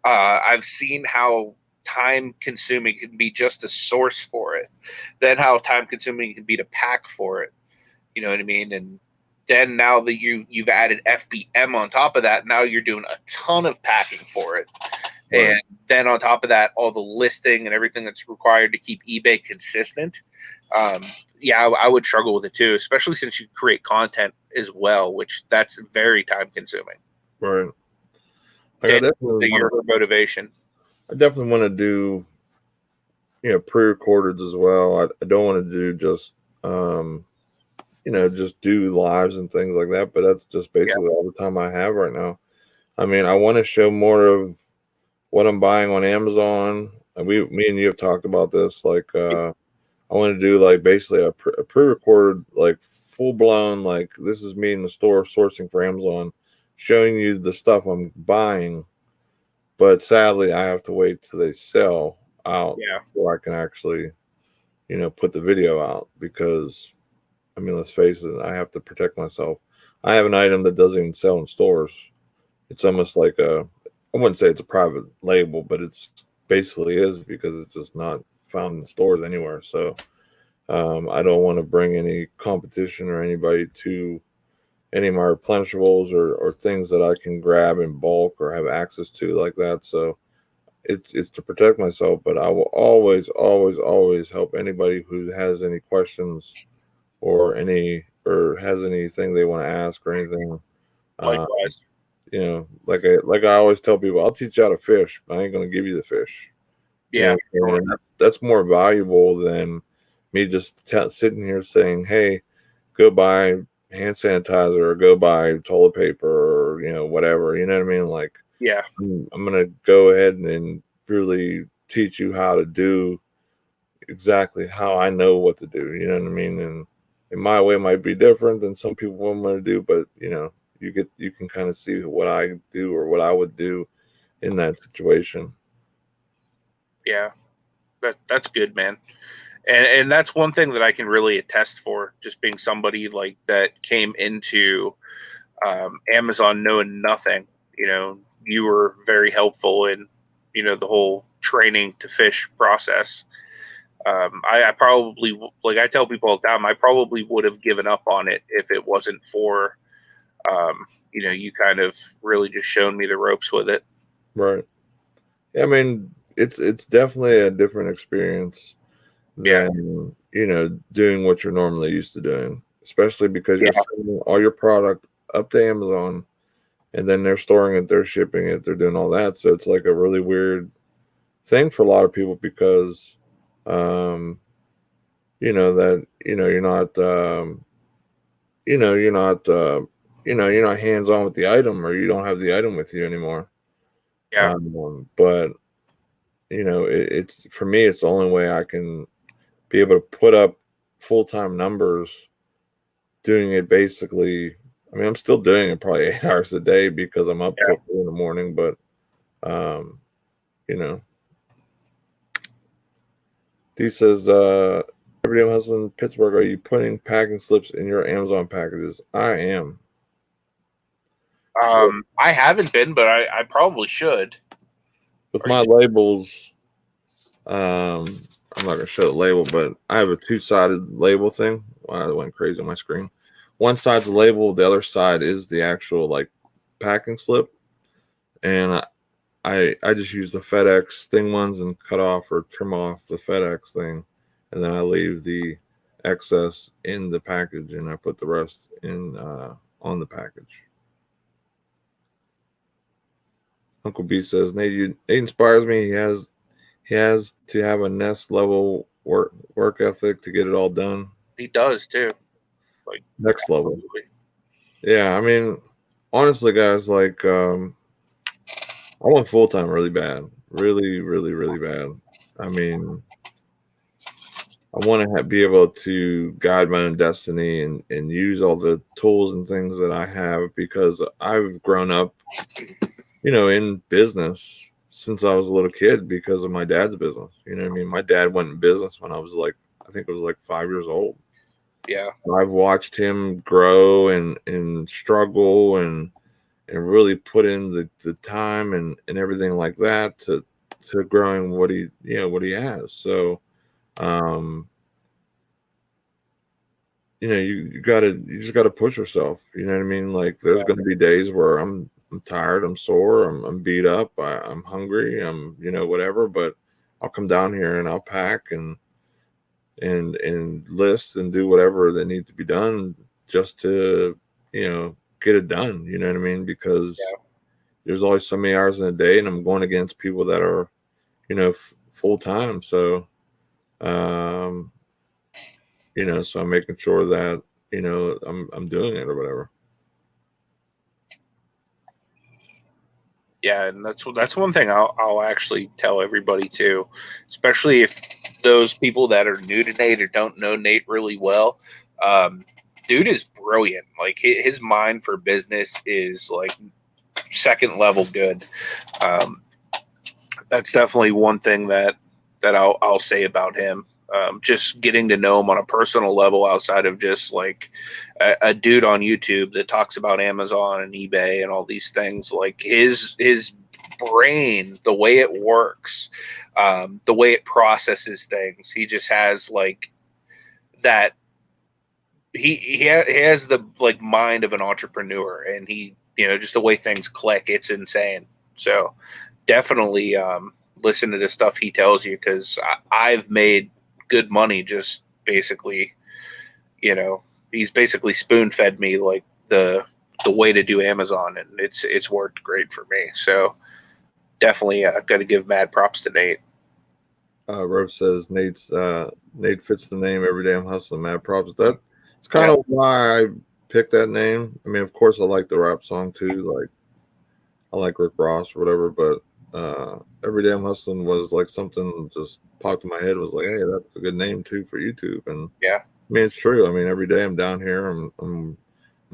I've seen how time consuming can be just to source for it, then how time consuming it can be to pack for it. You know what I mean? And then now that you've added FBM on top of that, now you're doing a ton of packing for it. Right. And then on top of that, all the listing and everything that's required to keep eBay consistent. I would struggle with it too, especially since you create content as well, which that's very time consuming. Right. Like I definitely your motivation. I definitely want to do, pre-recorded as well. I don't want to do just, just do lives and things like that. But that's just basically all the time I have right now. I mean, I want to show more of what I'm buying on Amazon. Me and you have talked about this. Like, I want to do like basically a pre-recorded, like full blown, like this is me in the store sourcing for Amazon, showing you the stuff I'm buying. But sadly, I have to wait till they sell out before I can actually, put the video out because, I mean, let's face it, I have to protect myself. I have an item that doesn't even sell in stores. It's almost like I wouldn't say it's a private label, but it's basically is because it's just not found in stores anywhere. So I don't want to bring any competition or anybody to any of my replenishables or things that I can grab in bulk or have access to like that. So it's to protect myself, but I will always, always, always help anybody who has any questions or has anything they want to ask or anything. Likewise. Like I always tell people, I'll teach you how to fish, but I ain't gonna give you the fish. Yeah, and that's more valuable than me just sitting here saying, "Hey, go buy hand sanitizer or go buy toilet paper or whatever." You know what I mean? Like, I'm gonna go ahead and really teach you how to do exactly how I know what to do. You know what I mean? And in my way might be different than some people want to do, but you can kind of see what I do or what I would do in that situation. Yeah, that's good, man. And that's one thing that I can really attest for, just being somebody like that came into Amazon knowing nothing. You know, you were very helpful in, you know, the whole training to fish process. I probably, like I tell people all the time, I probably would have given up on it if it wasn't for, you know, you kind of really just shown me the ropes with it. Right. I mean, it's definitely a different experience than, you know, doing what you're normally used to doing, especially because you're sending all your product up to Amazon and then they're storing it, they're shipping it, they're doing all that. So it's like a really weird thing for a lot of people because, you know, that, you know, you're not, you know, you're not, you know, you're not hands on with the item or you don't have the item with you anymore. Yeah. But, you know, it's for me, it's the only way I can be able to put up full-time numbers doing it basically. I mean, I'm still doing it probably 8 hours a day because I'm up till 4 in the morning, but you know, D says, every day I'm hustling in Pittsburgh, are you putting packing slips in your Amazon packages? I am. I haven't been, but I probably should. With my labels, I'm not gonna show the label, but I have a two-sided label thing. Wow, that went crazy on my screen. One side's the label, the other side is the actual like packing slip, and I just use the FedEx thing ones and cut off or trim off the FedEx thing, and then I leave the excess in the package, and I put the rest in on the package. Uncle B says, Nate, it inspires me. He has to have a nest level work ethic to get it all done. He does too. Like Next level. Yeah, I mean, honestly, guys, like I want full time really bad, really, really, really bad. I mean, I want to be able to guide my own destiny and use all the tools and things that I have because I've grown up, you know, in business since I was a little kid because of my dad's business. You know what I mean? My dad went in business when I was like, I think it was like 5 years old. Yeah. I've watched him grow and struggle and really put in the time and everything like that to growing what he, you know, what he has. So, you know, you just gotta push yourself. You know what I mean? Like there's going to be days where I'm tired, I'm sore, I'm beat up, I'm hungry, I'm, you know, whatever, but I'll come down here and I'll pack and list and do whatever that needs to be done just to, you know, get it done. You know what I mean? Because there's always so many hours in a day and I'm going against people that are, you know, full time. So, you know, so I'm making sure that, you know, I'm doing it or whatever. Yeah, and that's one thing I'll actually tell everybody too, especially if those people that are new to Nate or don't know Nate really well. Dude is brilliant. Like his mind for business is like second level good. That's definitely one thing that I'll say about him. Just getting to know him on a personal level outside of just like a dude on YouTube that talks about Amazon and eBay and all these things. Like his brain, the way it works, the way it processes things, he just has like that. He has the like mind of an entrepreneur, and he, you know, just the way things click, it's insane. So definitely listen to the stuff he tells you because I've made good money just basically, you know, he's basically spoon fed me like the way to do Amazon, and it's worked great for me. So definitely got to give mad props to Nate. Rove says Nate fits the name. Every day I'm hustling. Mad props. That's kind of why I picked that name. I mean, of course, I like the rap song too. Like I like Rick Ross or whatever, but Every Day I'm Hustling was like something just popped in my head. It was like, hey, that's a good name too for YouTube. And yeah, I mean, it's true. I mean, every day I'm down here, I'm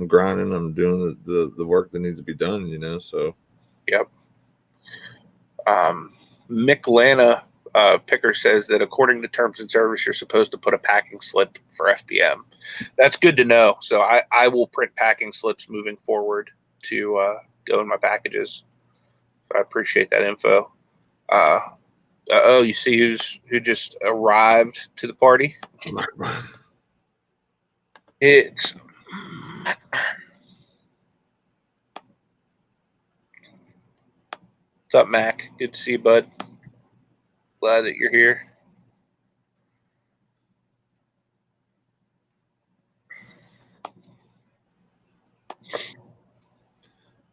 grinding, I'm doing the work that needs to be done, you know. So yep. Mick Lana Picker says that according to terms and service, you're supposed to put a packing slip for FBM. That's good to know. So I will print packing slips moving forward to go in my packages. So I appreciate that info. Oh, you see who just arrived to the party? It's what's up, Mac? Good to see you, bud. Glad that you're here.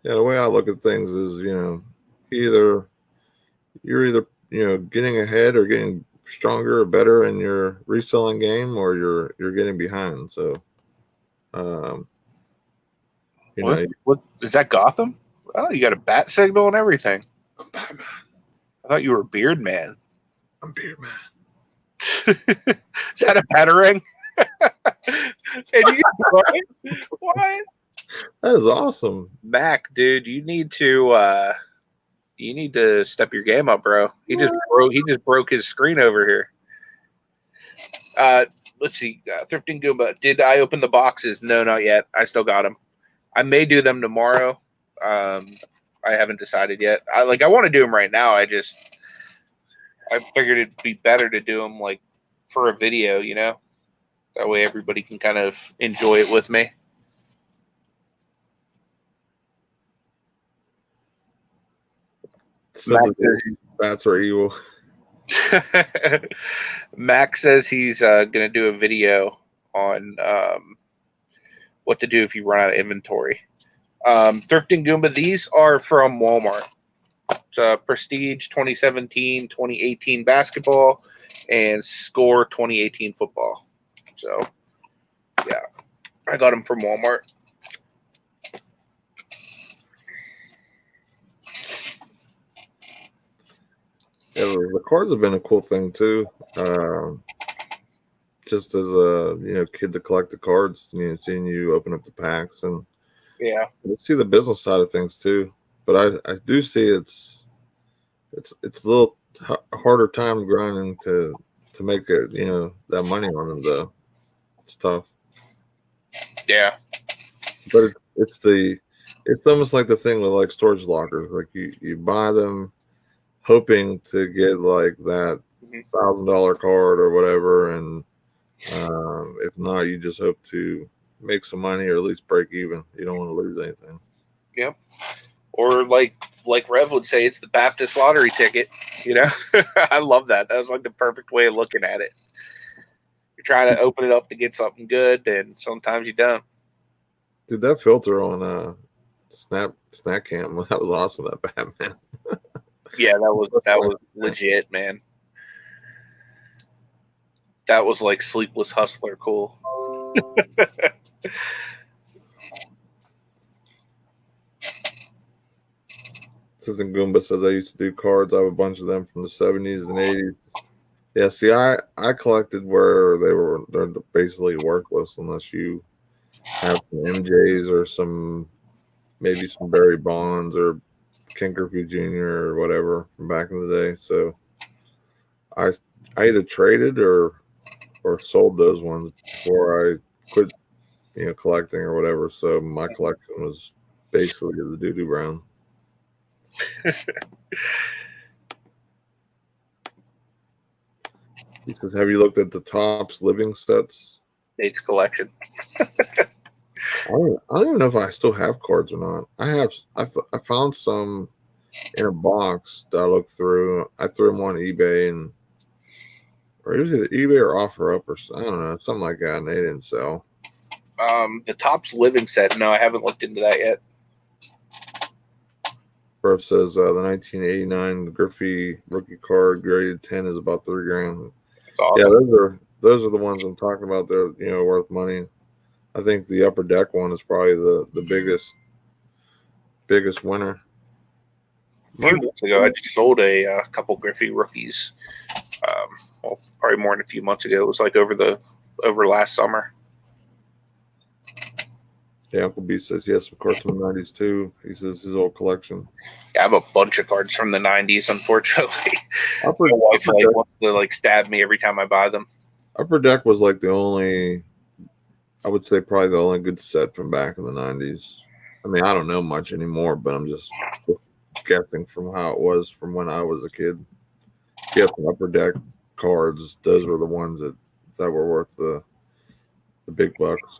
Yeah, the way I look at things is, you're either getting ahead or getting stronger or better in your reselling game, or you're getting behind. So, What is that? Gotham? Oh, you got a bat signal and everything. I'm Batman. I thought you were Beard Man. I'm Beard Man. Is that a batarang? And what? That is awesome, Mac, dude. You need to step your game up, bro. He just broke his screen over here. Let's see. Thrifting Goomba. Did I open the boxes? No, not yet. I still got them. I may do them tomorrow. I haven't decided yet. I want to do them right now. I figured it'd be better to do them like for a video, That way everybody can kind of enjoy it with me. Bats are evil. Mac says he's going to do a video on what to do if you run out of inventory. Thrifting Goomba, these are from Walmart. It's Prestige 2017-2018 basketball and Score 2018 football. So, yeah, I got them from Walmart. Yeah, the cards have been a cool thing too. Just as a kid to collect the cards, seeing you open up the packs, and yeah, I see the business side of things too. But I do see it's a little harder time grinding to make it, that money on them though. It's tough. Yeah, but it's almost like the thing with like storage lockers. Like you buy them hoping to get like that $1,000 card or whatever, and if not, you just hope to make some money or at least break even. You don't want to lose anything. Yep. Or like Rev would say, it's the Baptist lottery ticket. I love that. That was like the perfect way of looking at it. You're trying to open it up to get something good, and sometimes you don't. Dude, that filter on Snapcam, that was awesome. That Batman. Yeah, that was legit, man. That was like Sleepless Hustler cool. Something Goomba says I used to do cards. I have a bunch of them from the 70s and 80s. Yeah, see, I collected where they're basically worthless unless you have some MJs or maybe some Barry Bonds or Ken Griffey Jr. or whatever from back in the day. So I either traded or sold those ones before I quit, collecting or whatever. So my collection was basically the doo-doo brown. He says, "Have you looked at the Topps living sets?" Nate's collection. I don't even know if I still have cards or not. I found some in a box that I looked through. I threw them on eBay or it was either eBay or OfferUp or I don't know, something like that, and they didn't sell. The Topps living set. No, I haven't looked into that yet. Burp says the 1989 Griffey rookie card graded 10 is about $3,000. Awesome. Yeah, those are the ones I'm talking about. They're worth money. I think the upper deck one is probably the biggest winner. A few months ago, I just sold a couple Griffey rookies. Probably more than a few months ago. It was like over last summer. Yeah, Uncle B says yes, of course, from the 90s too. He says his old collection. Yeah, I have a bunch of cards from the 90s, unfortunately. Upper, My wife Upper Deck, wants to stab me every time I buy them. Upper Deck was like the only, I would say probably the only good set from back in the 90s. I mean, I don't know much anymore, but I'm just guessing from how it was from when I was a kid. If you have some Upper Deck cards, those were the ones that were worth the big bucks.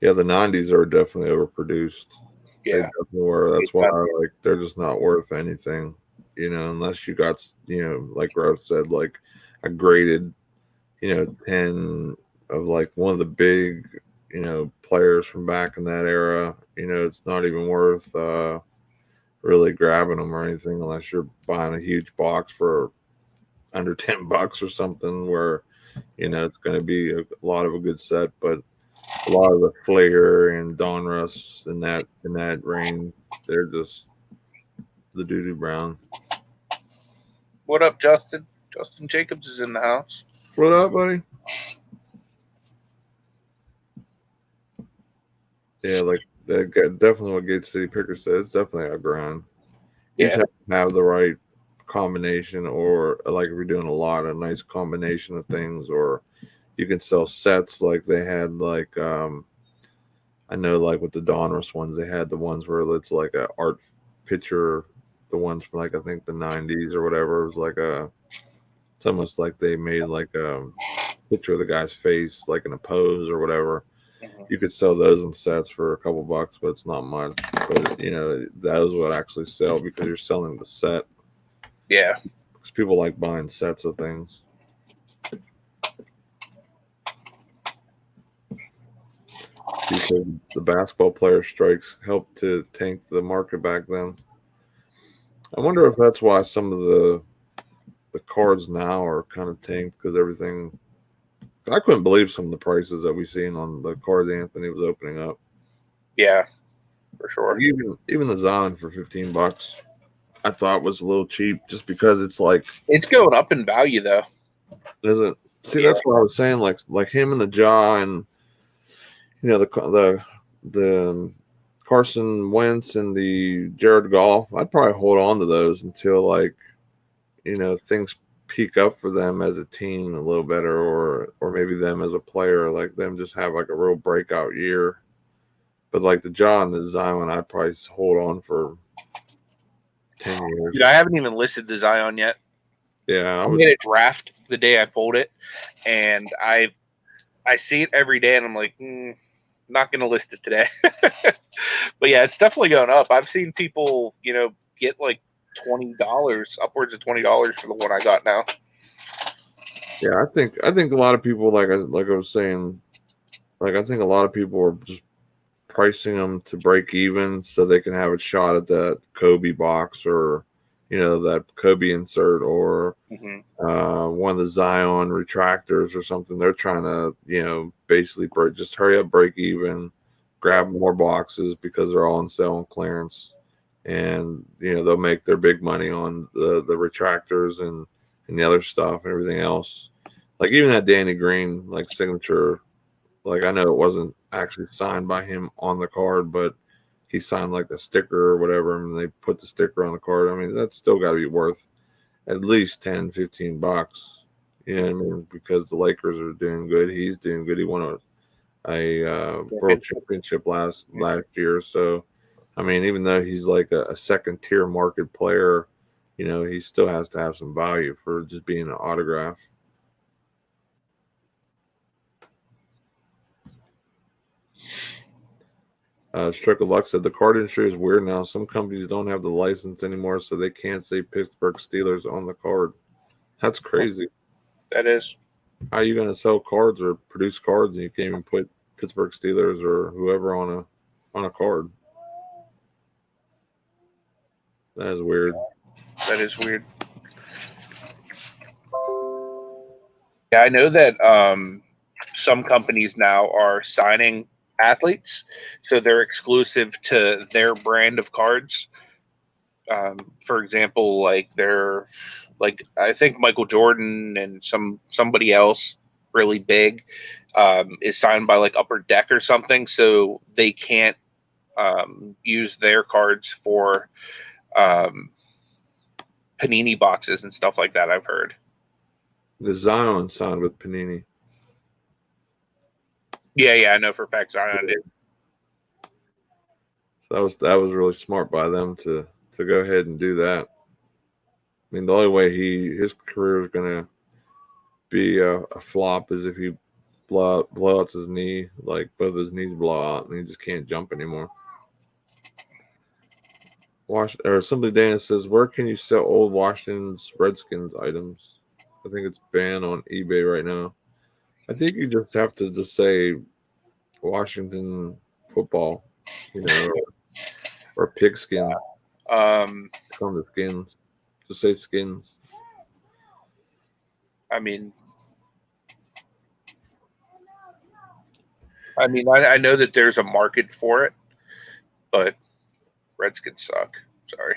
Yeah, the 90s are definitely overproduced. Yeah. They definitely were. That's why they're just not worth anything, unless you got, like Ralph said, like a graded, 10 of like one of the big, players from back in that era. It's not even worth really grabbing them or anything unless you're buying a huge box for under $10 or something where, it's going to be a lot of a good set, but a lot of the Flair and Donruss in that range, they're just the doo-doo brown. What up, Justin? Justin Jacobs is in the house. What up, buddy? Yeah, like that definitely what Gate City Picker says. It's definitely a grind. You just have to have the right combination, or like if you're doing a nice combination of things, or you can sell sets like they had I know like with the Donruss ones, they had the ones where it's like a art picture, the ones from like I think the 90s or whatever. It was like it's almost like they made like a picture of the guy's face like in a pose or whatever. Mm-hmm. You could sell those in sets for a couple bucks, but it's not much. But those would actually sell because you're selling the set. Yeah, because people like buying sets of things. Because the basketball player strikes helped to tank the market back then. I wonder if that's why some of the cards now are kind of tanked because everything. I couldn't believe some of the prices that we've seen on the cards Anthony was opening up. Yeah, for sure. Like even the Zion for $15, I thought was a little cheap just because it's like it's going up in value though. Is it? See, that's what I was saying. Like him and the Jaw and the Carson Wentz and the Jared Goff. I'd probably hold on to those until things peak up for them as a team a little better, or maybe them as a player, like them just have like a real breakout year. But like the Jaw and the Zion, I'd probably hold on for 10 years. Dude, I haven't even listed the Zion yet. Yeah, I made a draft the day I pulled it, and I see it every day, and I'm like, not going to list it today. But yeah, it's definitely going up. I've seen people, get like $20, upwards of $20 for the one I got now. Yeah, I think a lot of people, like I was saying, I think a lot of people are just pricing them to break even so they can have a shot at that Kobe box or that Kobe insert or one of the Zion retractors or something. They're trying to basically just hurry up, break even, grab more boxes because they're all on sale and clearance, and they'll make their big money on the retractors and the other stuff and everything else. Like even that Danny Green signature, I know it wasn't actually signed by him on the card, but he signed like a sticker or whatever, and they put the sticker on the card. I mean, that's still got to be worth at least $10-15. You know what I mean? Because the Lakers are doing good. He's doing good. He won a world championship last year. So, I mean, even though he's like a second tier market player, he still has to have some value for just being an autograph. Stroke of Luck said the card industry is weird now. Some companies don't have the license anymore, so they can't say Pittsburgh Steelers on the card. That's crazy. That is. How are you going to sell cards or produce cards and you can't even put Pittsburgh Steelers or whoever on a card? That is weird. That is weird. Yeah, I know that some companies now are signing athletes, so they're exclusive to their brand of cards. For example, I think Michael Jordan and somebody else really big, is signed by like Upper Deck or something, so they can't use their cards for Panini boxes and stuff like that. I've heard. The Zion signed with Panini. Yeah, I know for a fact Zion did. So that was really smart by them to go ahead and do that. I mean, the only way his career is gonna be a flop is if he blow out his knee, like both his knees blow out, and he just can't jump anymore. Somebody Dan says, where can you sell old Washington's Redskins items? I think it's banned on eBay right now. I think you just have to just say Washington football, or pigskin. Come to skins. Just say skins. I mean, I know that there's a market for it, but Redskins suck. Sorry.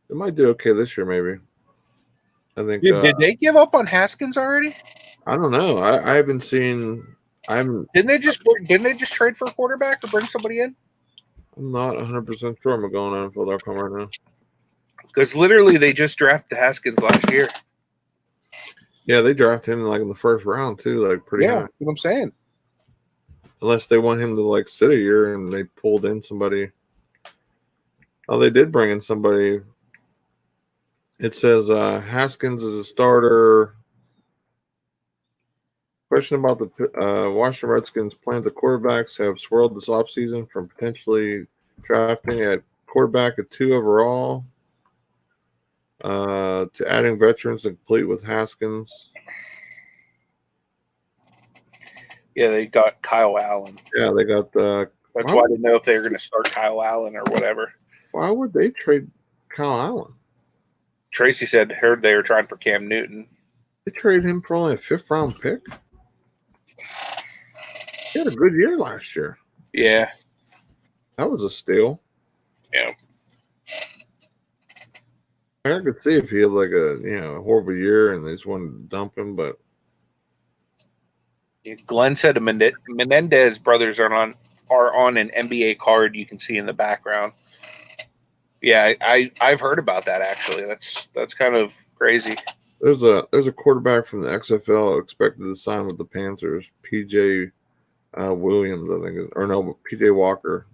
It might do okay this year, maybe. I think. Did they give up on Haskins already? I don't know. I haven't seen. Didn't they just trade for a quarterback or bring somebody in? I'm not 100% sure. I'm going on NFL.com right now. Because literally they just drafted Haskins last year. Yeah, they drafted him like in the first round too, like pretty high. That's what I'm saying. Unless they want him to like sit a year and they pulled in somebody. Oh, they did bring in somebody. It says Haskins is a starter. Question about the Washington Redskins plan. The quarterbacks have swirled this offseason from potentially drafting at quarterback at 2 overall to adding veterans to complete with Haskins. Yeah, they got Kyle Allen. Yeah, they got That's why I didn't know if they were going to start Kyle Allen or whatever. Why would they trade Kyle Allen? Tracy heard they were trying for Cam Newton. They traded him for only a 5th round pick. He had a good year last year. Yeah. That was a steal. Yeah. I could see if he had like a horrible year and they just wanted to dump him, but Glenn said the Menendez brothers are on an NBA card you can see in the background. Yeah, I've heard about that actually. That's kind of crazy. There's a quarterback from the XFL expected to sign with the Panthers, PJ Williams, I think, PJ Walker.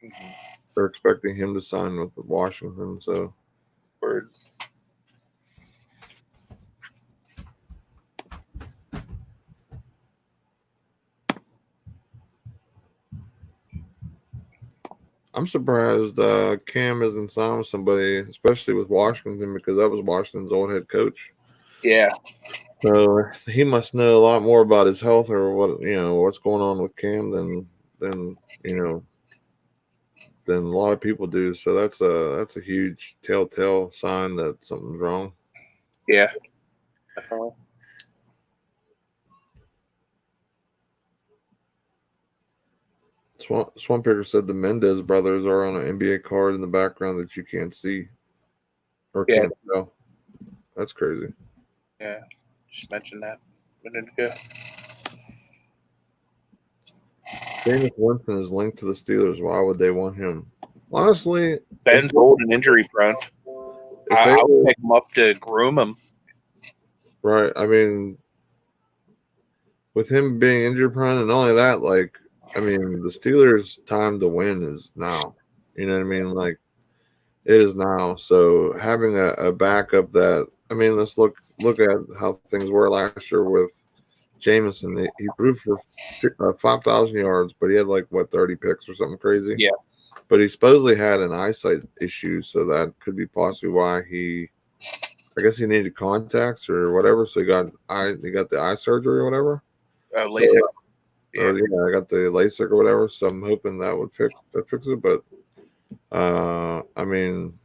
Mm-hmm. They're expecting him to sign with Washington. So, Word. I'm surprised Cam isn't signed with somebody, especially with Washington, because that was Washington's old head coach. Yeah. So he must know a lot more about his health or what's going on with Cam than a lot of people do. So that's a huge telltale sign that something's wrong. Yeah. Swamp Picker said the Mendez brothers are on an NBA card in the background that you can't see or can't tell. That's crazy. Yeah, just mentioned that a minute ago. Jameis Winston is linked to the Steelers. Why would they want him? Honestly, Ben's old and injury prone. I would pick him up to groom him. Right. I mean, with him being injury prone and only that, like, I mean, the Steelers' time to win is now. You know what I mean? Like, it is now. So having a backup that, I mean, let's look at how things were last year with Jameson. He threw for 5,000 yards, but he had 30 picks or something crazy. Yeah. But he supposedly had an eyesight issue, so that could be possibly why I guess he needed contacts or whatever. So he got the eye surgery or whatever. LASIK. I got the LASIK or whatever. So I'm hoping that would fix it. But I mean,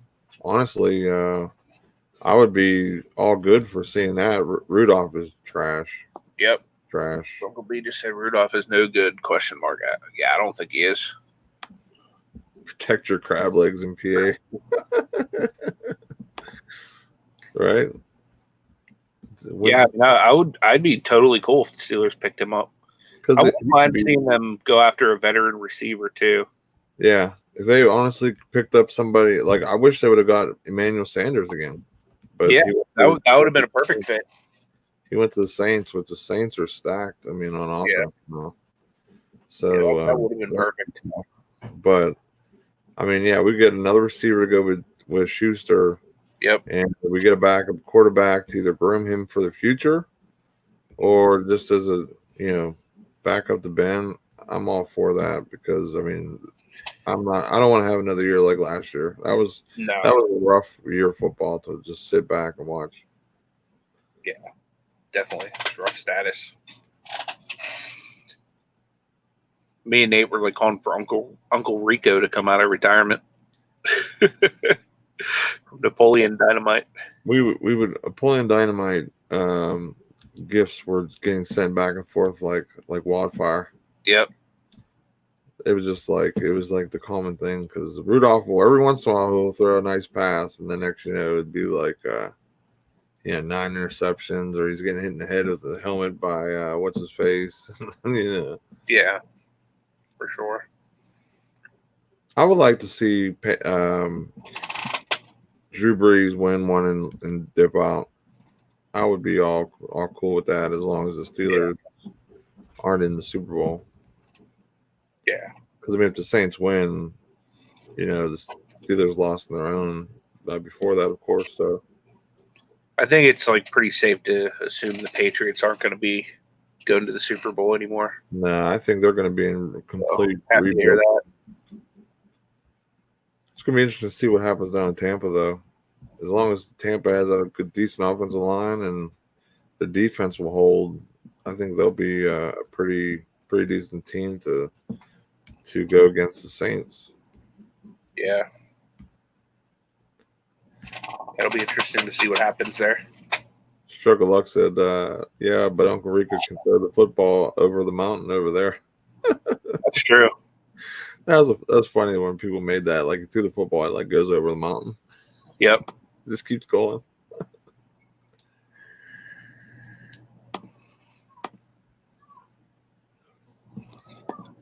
honestly, I would be all good for seeing that. Rudolph is trash. Yep. Trash. Uncle B just said Rudolph is no good, question mark. Yeah, I don't think he is. Protect your crab legs in PA. Right? Yeah, no, I'd be totally cool if the Steelers picked him up. I wouldn't mind seeing them go after a veteran receiver too. Yeah, if they honestly picked up somebody, like I wish they would have got Emmanuel Sanders again. But yeah, that would have been a perfect fit. He went to the Saints, which the Saints are stacked. I mean, on offense. Yeah. So that would have been perfect. But I mean, yeah, we get another receiver to go with Schuster. Yep. And we get a backup quarterback to either groom him for the future or just as a backup to Ben. I'm all for that because I mean, I don't want to have another year like last year. That was a rough year of football to just sit back and watch. Yeah, definitely. It's rough status. Me and Nate were like calling for Uncle Rico to come out of retirement. Napoleon Dynamite. We would Napoleon Dynamite gifts were getting sent back and forth like wildfire. Yep. It was like the common thing because Rudolph will every once in a while he'll throw a nice pass and the next it'd be like 9 interceptions or he's getting hit in the head with the helmet by what's his face. Yeah, for sure. I would like to see Drew Brees win one and dip out. I would be all cool with that as long as the Steelers aren't in the Super Bowl. Yeah. Because I mean, if the Saints win, the Steelers lost on their own before that, of course. So I think it's like pretty safe to assume the Patriots aren't going to be going to the Super Bowl anymore. No, I think they're going to be in complete happy to hear that. It's going to be interesting to see what happens down in Tampa, though. As long as Tampa has a good, decent offensive line and the defense will hold, I think they'll be a pretty decent team to go against the Saints. Yeah. It'll be interesting to see what happens there. Struggle Luck said, yeah, but Uncle Rico can throw the football over the mountain over there. That's true. That was funny when people made that. Like, he threw the football, it like goes over the mountain. Yep. It just keeps going.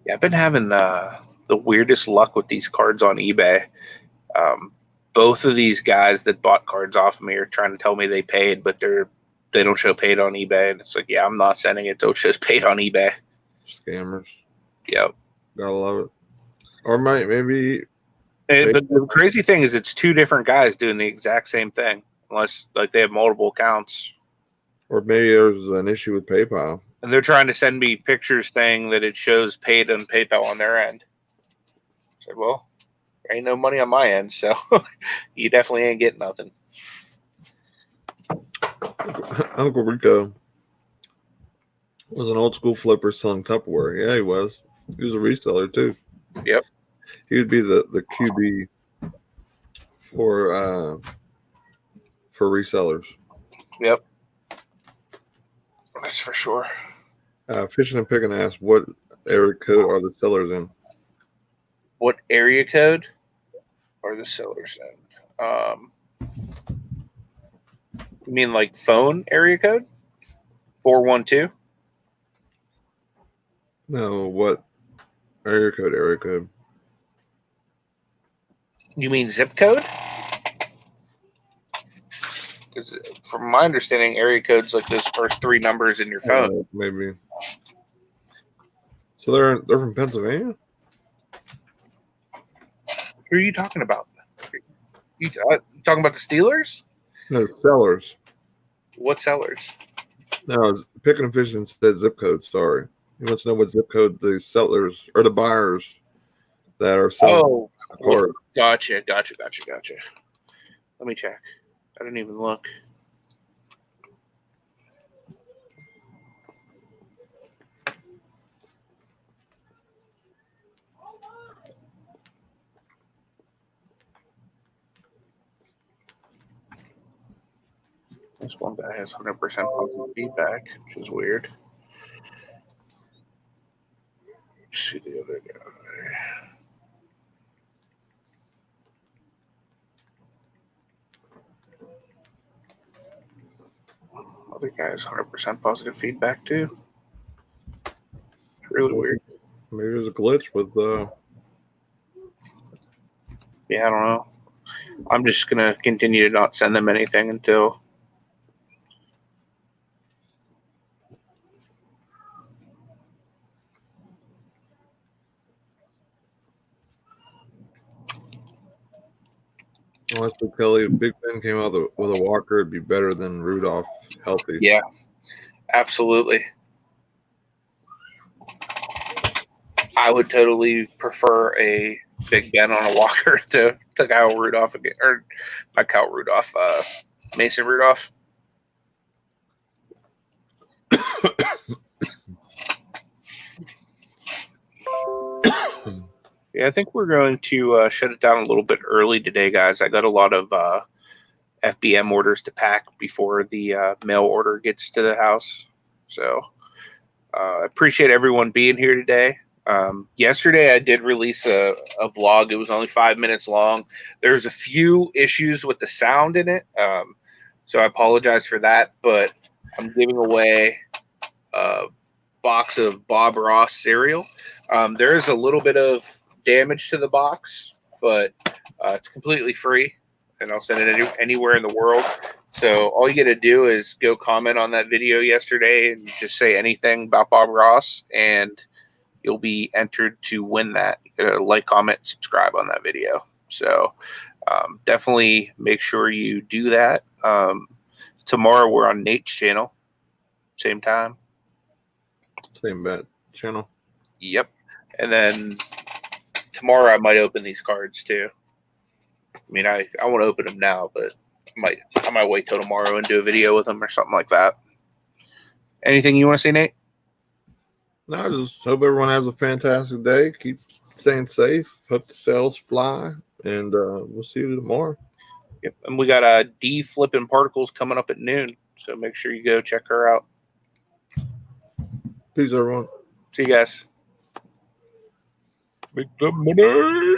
Yeah, I've been having the weirdest luck with these cards on eBay. Both of these guys that bought cards off of me are trying to tell me they paid, but they don't show paid on eBay. And it's like, yeah, I'm not sending it. They'll show paid on eBay. Scammers. Yep. Gotta love it. Or maybe. But the crazy thing is it's two different guys doing the exact same thing, unless like they have multiple accounts. Or maybe there's an issue with PayPal. And they're trying to send me pictures saying that it shows paid on PayPal on their end. I said, well, there ain't no money on my end, so you definitely ain't getting nothing. Uncle Rico was an old school flipper selling Tupperware. Yeah, he was. He was a reseller too. Yep. He would be the QB for resellers. Yep. That's for sure. Fishing and Picking asked, what area code are the sellers in? What area code are the sellers in? You mean like phone area code? 412? No, what area code? You mean zip code? Because from my understanding, area code's like those first three numbers in your phone. Maybe. So they're from Pennsylvania? Who are you talking about? You talking about the Steelers? No, sellers. What sellers? No, Picking and Fishing said zip code. Sorry. He wants to know what zip code the sellers or the buyers that are selling. Oh, gotcha. Let me check. I didn't even look. This one guy has 100% positive feedback, which is weird. Let's see the other guy. Other That guy has 100% positive feedback too. It's really weird. Maybe there's a glitch with Yeah, I don't know. I'm just gonna continue to not send them anything until. honestly, Kelly, if Big Ben came out with a walker, it'd be better than Rudolph healthy. Yeah, absolutely. I would totally prefer a Big Ben on a walker to Kyle Rudolph again, or not Kyle Rudolph, Mason Rudolph. Yeah, I think we're going to shut it down a little bit early today, guys. I got a lot of FBM orders to pack before the mail order gets to the house. So I appreciate everyone being here today. Yesterday, I did release a vlog. It was only 5 minutes long. There's a few issues with the sound in it, so I apologize for that. But I'm giving away a box of Bob Ross cereal. There is a little bit of damage to the box, but it's completely free, and I'll send it anywhere in the world. So all you got to do is go comment on that video yesterday and just say anything about Bob Ross, and you'll be entered to win that. You gotta like, comment, subscribe on that video. So definitely make sure you do that. Tomorrow we're on Nate's channel, same time. Same bet channel. Yep. And then tomorrow I might open these cards too. I mean, I want to open them now, but I might wait till tomorrow and do a video with them or something like that. Anything you want to say, Nate? No, I just hope everyone has a fantastic day. Keep staying safe. Hope the sales fly, and we'll see you tomorrow. Yep. And we got D Flippin Particles coming up at noon, so make sure you go check her out. Peace, everyone. See you guys. Make the money.